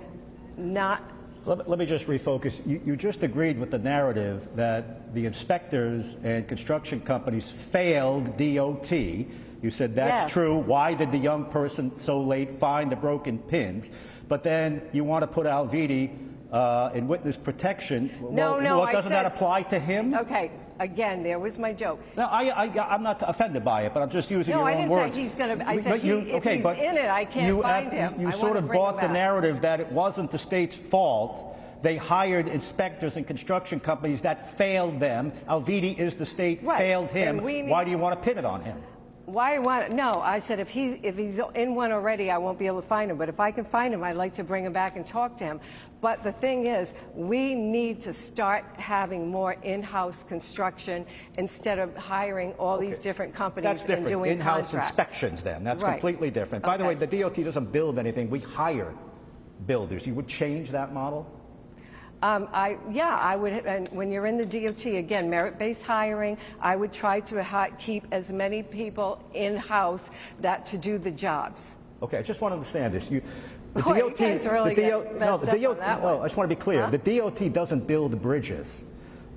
not... Let me just refocus. You just agreed with the narrative that the inspectors and construction companies failed DOT. You said that's true. Why did the young person so late find the broken pins? But then you want to put Alviti in witness protection. No, doesn't that apply to him? Okay. Again, there was my joke. No, I'm not offended by it, but I'm just using your own words. No, I didn't say he's going to. I said if he's in it, I can't find him. You sort of bought the narrative that it wasn't the state's fault. They hired inspectors and construction companies that failed them. Alviti is the state failed him. Why do you want to pin it on him? Why? No, I said if he's in one already, I won't be able to find him. But if I can find him, I'd like to bring him back and talk to him. But the thing is, we need to start having more in-house construction instead of hiring all these different companies That's different. and doing In-house inspections, then. That's completely different. By the way, the DOT doesn't build anything. We hire builders. You would change that model? I would. And when you're in the DOT, again, merit-based hiring, I would try to keep as many people in-house to do the jobs. Okay, I just want to understand this. I just want to be clear. The DOT doesn't build bridges.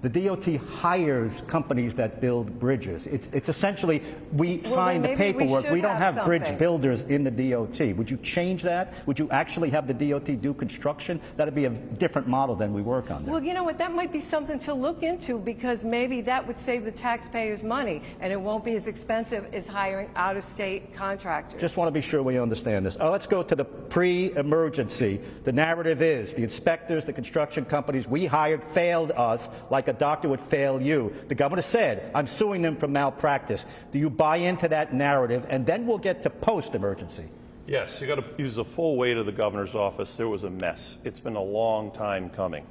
The DOT hires companies that build bridges. It's essentially, we sign the paperwork. We don't have bridge builders in the DOT. Would you change that? Would you actually have the DOT do construction? That'd be a different model than we work on there. Well, you know what? That might be something to look into, because maybe that would save the taxpayers money, and it won't be as expensive as hiring out-of-state contractors. Just want to be sure we understand this. Let's go to the pre-emergency. The narrative is the inspectors, the construction companies we hired failed us like a doctor would fail you. The governor said, I'm suing them for malpractice. Do you buy into that narrative? And then we'll get to post-emergency. Yes, you got to use the full weight of the governor's office. There was a mess. It's been a long time coming.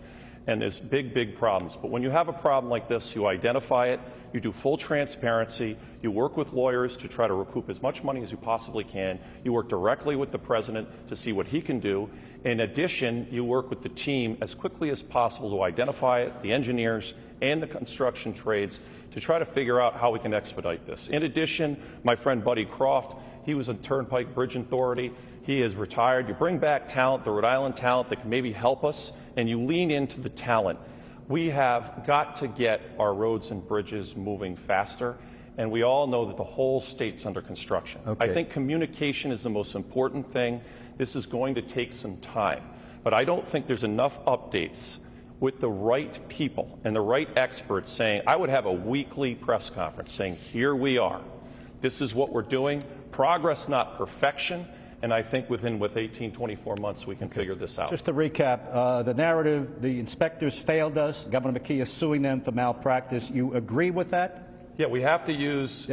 And there's big problems. But when you have a problem like this, you identify it, you do full transparency, you work with lawyers to try to recoup as much money as you possibly can, you work directly with the president to see what he can do. In addition, you work with the team as quickly as possible to identify it, the engineers and the construction trades, to try to figure out how we can expedite this. In addition, my friend Buddy Croft, he was a Turnpike Bridge Authority. He is retired. You bring back talent, the Rhode Island talent that can maybe help us, and you lean into the talent. We have got to get our roads and bridges moving faster, and we all know that the whole state's under construction. Okay. I think communication is the most important thing. This is going to take some time, but I don't think there's enough updates with the right people and the right experts saying, I would have a weekly press conference saying, here we are. This is what we're doing. Progress, not perfection. And I think with 18, 24 months, we can figure this out. Just to recap, the narrative, the inspectors failed us. Governor McKee is suing them for malpractice. You agree with that? Yeah, we have to use...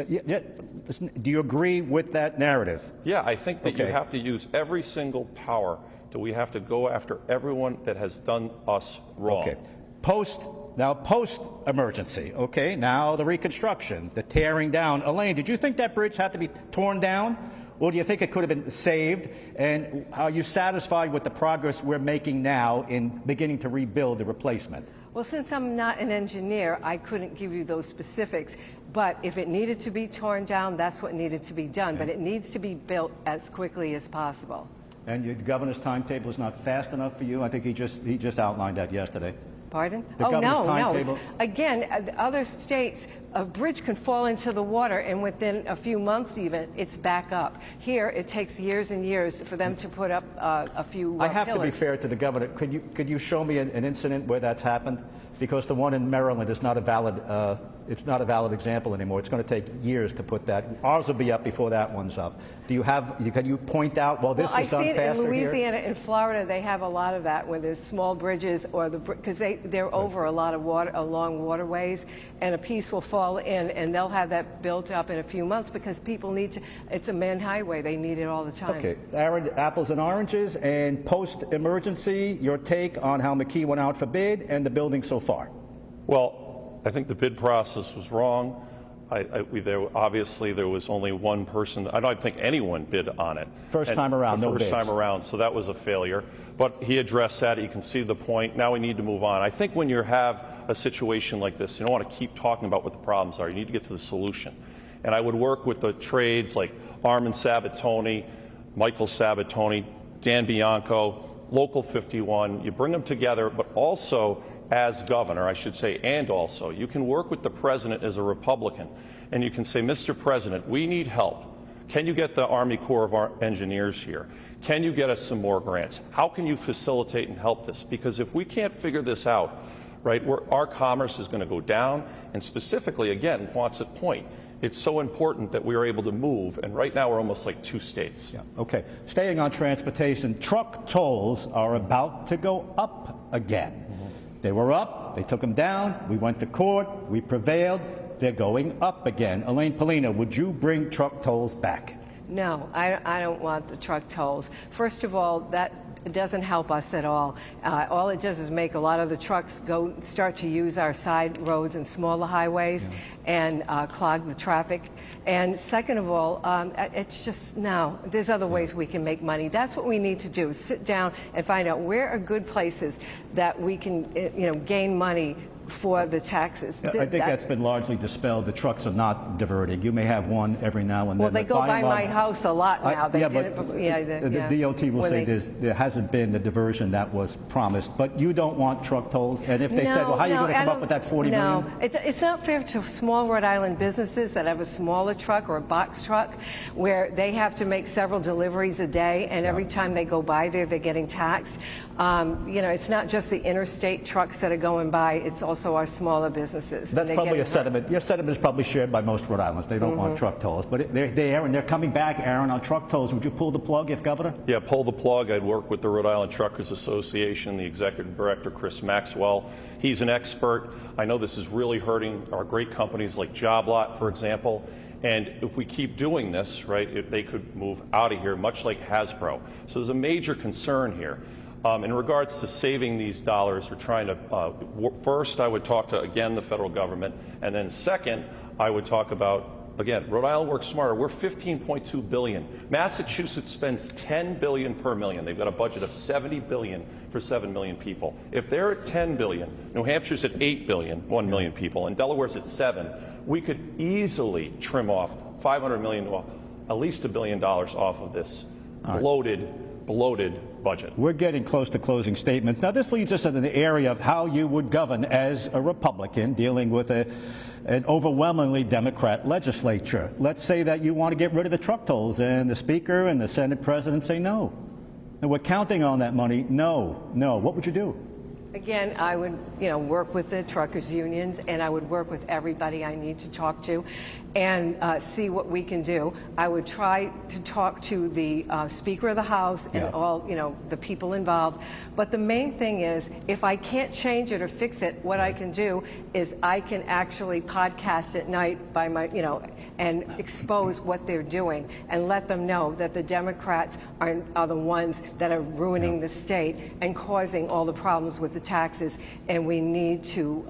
Listen, do you agree with that narrative? Yeah, I think that you have to use every single power. Do we have to go after everyone that has done us wrong? Okay. Post-emergency, okay? Now the reconstruction, the tearing down. Elaine, did you think that bridge had to be torn down? Or do you think it could have been saved? And are you satisfied with the progress we're making now in beginning to rebuild the replacement? Well, since I'm not an engineer, I couldn't give you those specifics. But if it needed to be torn down, that's what needed to be done. But it needs to be built as quickly as possible. And the governor's timetable is not fast enough for you? I think he just outlined that yesterday. Pardon? The governor's no. Again, other states, a bridge can fall into the water, and within a few months even, it's back up. Here, it takes years and years for them to put up a few I have pillars. to be fair to the governor. Could you show me an incident where that's happened? Because the one in Maryland is not a valid it's not a valid example anymore. It's going to take years to put that. Ours will be up before that one's up. Do you have? Can you point out? Well, this is done faster here. In Louisiana, in Florida, they have a lot of that where there's small bridges, or because they're over a lot of water along waterways, and a piece will fall in, and they'll have that built up in a few months because people need to. It's a main highway; they need it all the time. Okay, Aaron, apples and oranges, and post-emergency, your take on how McKee went out for bid and the building so far. Well, I think the bid process was wrong. Obviously, there was only one person. I don't think anyone bid on it. First time around, no bids. First time around, so that was a failure. But he addressed that. You can see the point. Now we need to move on. I think when you have a situation like this, you don't want to keep talking about what the problems are. You need to get to the solution. And I would work with the trades like Armin Sabatoni, Michael Sabatoni, Dan Bianco, Local 51. You bring them together, but also as governor, I should say, and also, you can work with the president as a Republican, and you can say, Mr. President, we need help. Can you get the Army Corps of our Engineers here? Can you get us some more grants? How can you facilitate and help this? Because if we can't figure this out, right, our commerce is going to go down, and specifically, again, Quonset Point, it's so important that we are able to move, and right now we're almost like 2 states. Yeah. Okay. Staying on transportation, truck tolls are about to go up again. They were up, they took them down, we went to court, we prevailed, they're going up again. Elaine Pelino, would you bring truck tolls back? No, I don't want the truck tolls. First of all, that doesn't help us at all. All it does is make a lot of the trucks start to use our side roads and smaller highways and clog the traffic. And second of all, it's just, no, there's other ways we can make money. That's what we need to do, sit down and find out where are good places that we can, gain money for the taxes. I think that's been largely dispelled. The trucks are not diverting. You may have one every now and then. Well, they go by my house a lot now. The DOT will say there hasn't been the diversion that was promised. But you don't want truck tolls. And if they said, well, how are you going to come up with that $40 million? No, it's not fair to small Rhode Island businesses that have a smaller truck or a box truck where they have to make several deliveries a day, and every time they go by there, they're getting taxed. It's not just the interstate trucks that are going by. It's also our smaller businesses. That's probably a sentiment. Your sentiment is probably shared by most Rhode Islanders. They don't want truck tolls. But they're there, and they're coming back, Aaron, on truck tolls. Would you pull the plug if governor? Yeah, pull the plug. I'd work with the Rhode Island Truckers Association, the executive director, Chris Maxwell. He's an expert. I know this is really hurting our great companies like JobLot, for example. And if we keep doing this, right, they could move out of here, much like Hasbro. So there's a major concern here. In regards to saving these dollars, we're trying to, first, I would talk to, again, the federal government. And then second, I would talk about, again, Rhode Island works smarter. We're $15.2 billion. Massachusetts spends $10 billion per million. They've got a budget of $70 billion for 7 million people. If they're at $10 billion, New Hampshire's at $8 billion, 1 million people, and Delaware's at 7, we could easily trim off $500 million, well, at least $1 billion off of this bloated bloated budget. We're getting close to closing statements. Now, this leads us into the area of how you would govern as a Republican dealing with an overwhelmingly Democrat legislature. Let's say that you want to get rid of the truck tolls, and the Speaker and the Senate President say no. And we're counting on that money. No. What would you do? Again, I would, work with the truckers' unions, and I would work with everybody I need to talk to and see what we can do. I would try to talk to the Speaker of the House and all, the people involved. But the main thing is, if I can't change it or fix it, what I can do is I can actually podcast at night by my, and expose what they're doing and let them know that the Democrats are the ones that are ruining the state and causing all the problems with the taxes, and we need to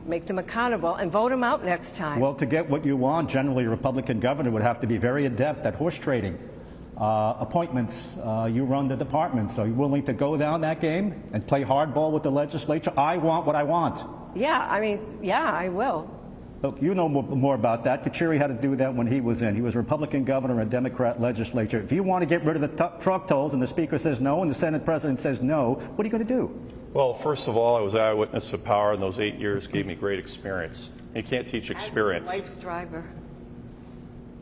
make them accountable and vote them out next time. Well, to get what you want, generally a Republican governor would have to be very adept at horse trading. Appointments, you run the departments. Are you willing to go down that game and play hardball with the legislature? I want what I want. Yeah, I will. Look, you know more about that. Kachiri had to do that when he was in. He was a Republican governor and a Democrat legislature. If you want to get rid of the truck tolls and the Speaker says no and the Senate President says no, what are you going to do? Well, first of all, I was eyewitness of power, and those 8 years gave me great experience. You can't teach experience. As a wife's driver.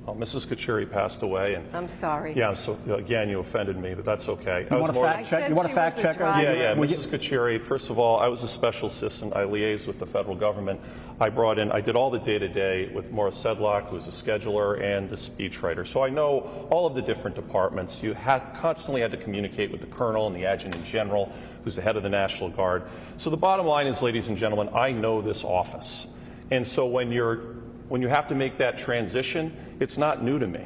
Oh, Mrs. Kachiri passed away, and I'm sorry. Yeah, so again, you offended me, but that's okay. You want a fact check? You want a fact checker? Yeah. Mrs. Kachiri, first of all, I was a special assistant. I liaised with the federal government. I did all the day-to-day with Maura Sedlock, who was a scheduler, and the speechwriter. So I know all of the different departments. You constantly had to communicate with the colonel and the adjutant general, who's the head of the National Guard. So the bottom line is, ladies and gentlemen, I know this office. And so when you have to make that transition, it's not new to me.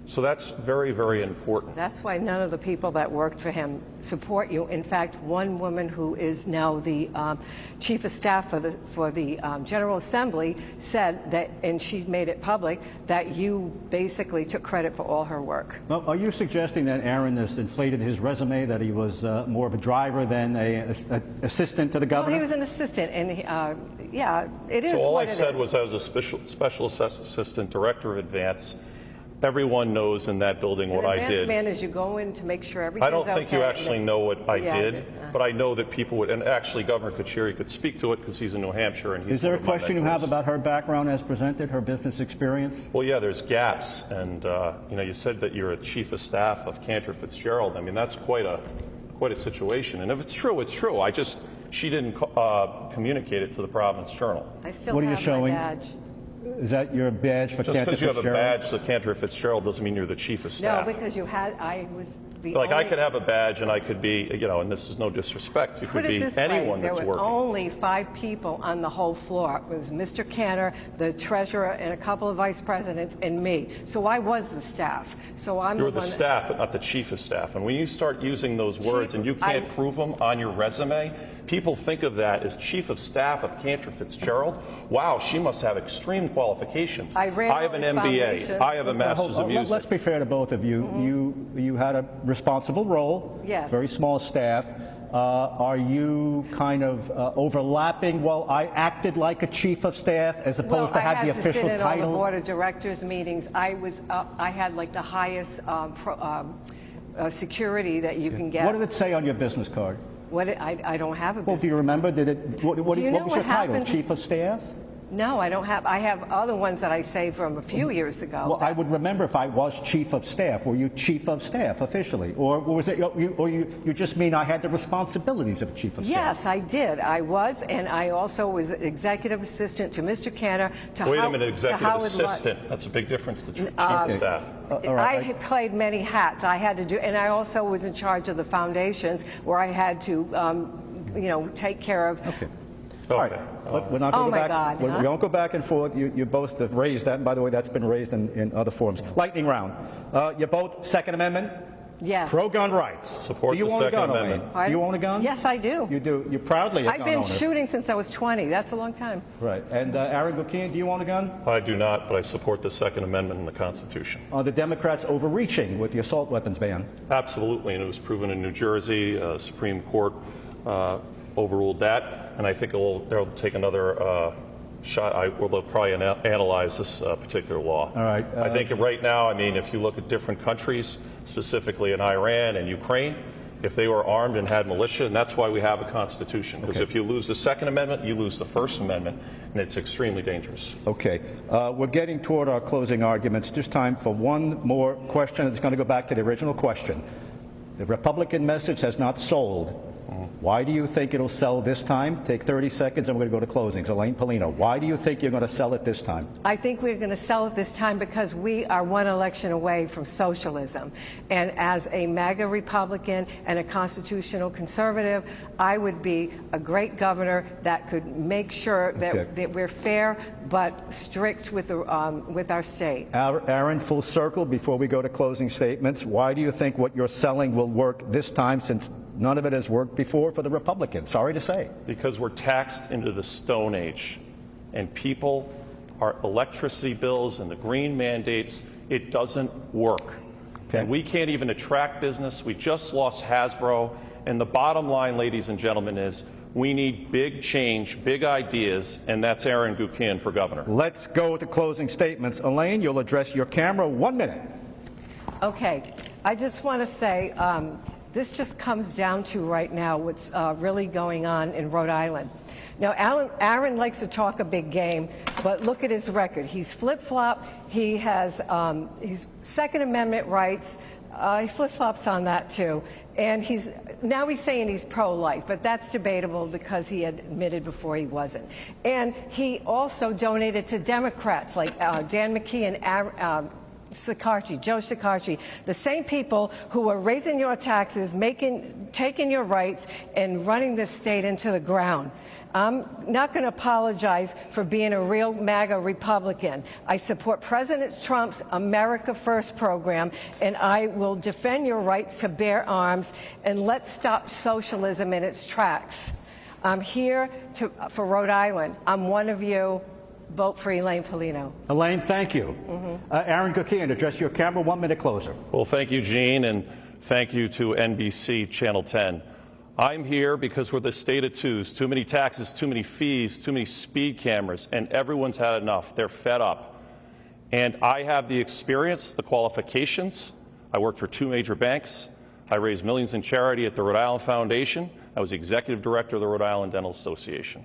So that's very, very important. That's why none of the people that worked for him support you. In fact, one woman who is now the chief of staff for the General Assembly said that, and she made it public, that you basically took credit for all her work. Well, are you suggesting that Aaron has inflated his resume, that he was more of a driver than an assistant to the governor? Well, he was an assistant, and yeah, it is. So all what I it said is. was I was a special assistant, director of advance. Everyone knows in that building what I did. Advanced man is you go in to make sure everything's okay. I don't think you actually know what I did, uh-huh. but I know that people would, and actually Governor Kachiri could speak to it because he's in New Hampshire and he's. Is there a question you have about her background as presented, her business experience? Well, yeah, there's gaps, and you said that you're a chief of staff of Cantor Fitzgerald. I mean, that's quite a situation, and if it's true, it's true. She didn't communicate it to the Providence Journal. I still what are you have showing? my badge. Is that your badge for Cantor Fitzgerald? Just because you have a badge for Cantor Fitzgerald doesn't mean you're the chief of staff. No, because I was the Like, only, I could have a badge and I could be, and this is no disrespect, you could put it be this anyone way, that's there were working. only 5 people on the whole floor. It was Mr. Cantor, the treasurer, and a couple of vice presidents, and me. So I was the staff. So I'm You're the the one staff, but not the chief of staff. And when you start using those words and you can't prove them on your resume, people think of that as chief of staff of Cantor Fitzgerald. Wow, she must have extreme qualifications. I ran have an all these MBA. foundations. I have a master's of music. Let's be fair to both of you. Mm-hmm. You had a responsible role. Yes. Very small staff. Are you kind of overlapping? Well, I acted like a chief of staff as opposed to have the official I had to sit in all the title. board of directors meetings. I had like the highest security that you can get. What did it say on your business card? I don't have a business. Well, do you remember? What was your title? happened? Chief of staff? No, I don't have. I have other ones that I saved from a few years ago. Well, I would remember if I was chief of staff. Were you chief of staff officially, or was it? You just mean I had the responsibilities of a chief of staff? Yes, I did. I was, and I also was executive assistant to Mr. Cantor. Wait a minute, executive assistant. That's a big difference to chief of staff. All right. I played many hats. I had to do, and I also was in charge of the foundations where I had to, take care of. Okay. All right. We're not going to go back. We won't go back and forth. You both have raised that. And by the way, that's been raised in other forums. Lightning round. You're both Second Amendment? Yes. Pro-gun rights. Support do you the own Second a gun, Amendment. Elaine? Do you own a gun? Yes, I do. You do. You're proudly a gun owner. I've been shooting since I was 20. That's a long time. Right. And Aaron Guckian, do you own a gun? I do not, but I support the Second Amendment in the Constitution. Are the Democrats overreaching with the assault weapons ban? Absolutely, and it was proven in New Jersey. Supreme Court overruled that, and I think they'll take another shot. They'll probably analyze this particular law. All right. I think right now, if you look at different countries, specifically in Iran and Ukraine, if they were armed and had militia, and that's why we have a Constitution. Because if you lose the Second Amendment, you lose the First Amendment, and it's extremely dangerous. Okay. We're getting toward our closing arguments. Just time for one more question. It's going to go back to the original question. The Republican message has not sold. Why do you think it'll sell this time? Take 30 seconds and we're going to go to closings. Elaine Pelino, why do you think you're going to sell it this time? I think we're going to sell it this time because we are one election away from socialism. And as a MAGA Republican and a constitutional conservative, I would be a great governor that could make sure that, that we're fair but strict with our state. Aaron, full circle before we go to closing statements. Why do you think what you're selling will work this time, since none of it has worked before for the Republicans? Sorry to say. Because we're taxed into the Stone Age, and people, our electricity bills and the green mandates, it doesn't work. And we can't even attract business. We just lost Hasbro. And the bottom line, ladies and gentlemen, is we need big change, big ideas, and that's Aaron Guckian for governor. Let's go to closing statements. Elaine, you'll address your camera. 1 minute. Okay. I just want to say, this just comes down to right now what's really going on in Rhode Island. Now, Aaron likes to talk a big game, but look at his record. He's flip-flop. He has he's Second Amendment rights. He flip-flops on that, too. And now he's saying he's pro-life, but that's debatable because he had admitted before he wasn't. And he also donated to Democrats like Dan McKee and Joe Sicarci, the same people who are raising your taxes, taking your rights, and running this state into the ground. I'm not going to apologize for being a real MAGA Republican. I support President Trump's America First program, and I will defend your rights to bear arms, and let's stop socialism in its tracks. I'm here for Rhode Island. I'm one of you. Vote for Elaine Pelino. Elaine, thank you. Aaron Guckian, address your camera. 1 minute closer. Well, thank you, Gene, and thank you to NBC Channel 10. I'm here because we're the state of twos. Too many taxes, too many fees, too many speed cameras, and everyone's had enough. They're fed up. And I have the experience, the qualifications. I worked for 2 major banks. I raised millions in charity at the Rhode Island Foundation. I was the executive director of the Rhode Island Dental Association.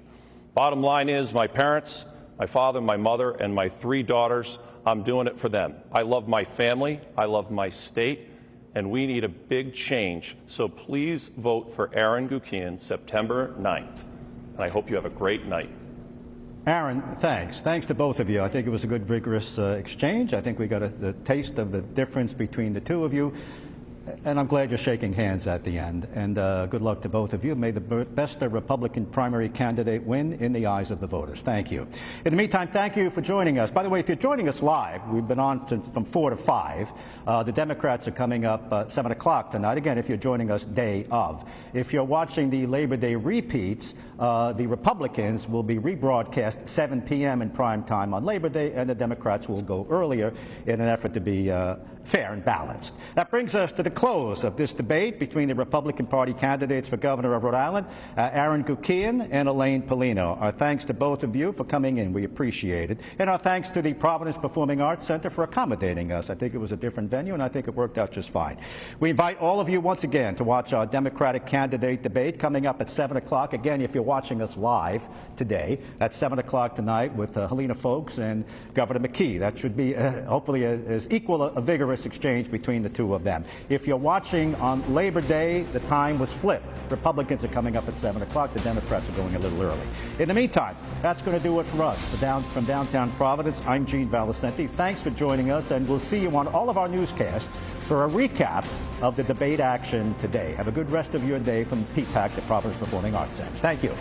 Bottom line is, my parents, my father, my mother, and my 3 daughters, I'm doing it for them. I love my family, I love my state, and we need a big change. So please vote for Aaron Guckian September 9th. And I hope you have a great night. Aaron, thanks. Thanks to both of you. I think it was a good, vigorous exchange. I think we got the taste of the difference between the two of you. And I'm glad you're shaking hands at the end. And good luck to both of you. May the best Republican primary candidate win in the eyes of the voters. Thank you. In the meantime, thank you for joining us. By the way, if you're joining us live, we've been on from 4 to 5. The Democrats are coming up 7 o'clock tonight. Again, if you're joining us day of. If you're watching the Labor Day repeats, the Republicans will be rebroadcast 7 p.m. in prime time on Labor Day, and the Democrats will go earlier in an effort to be fair and balanced. That brings us to the close of this debate between the Republican Party candidates for governor of Rhode Island, Aaron Guckian and Elaine Pelino. Our thanks to both of you for coming in. We appreciate it. And our thanks to the Providence Performing Arts Center for accommodating us. I think it was a different venue, and I think it worked out just fine. We invite all of you once again to watch our Democratic candidate debate coming up at 7 o'clock. Again, if you're watching us live today, at 7 o'clock tonight with Helena Folks and Governor McKee. That should be hopefully as equal a vigorous exchange between the two of them. If you're watching on Labor Day, the time was flipped. Republicans are coming up at 7 o'clock. The Democrats are going a little early. In the meantime, that's going to do it for us. From downtown Providence, I'm Gene Valicenti. Thanks for joining us, and we'll see you on all of our newscasts for a recap of the debate action today. Have a good rest of your day from PPAC, the Providence Performing Arts Center. Thank you.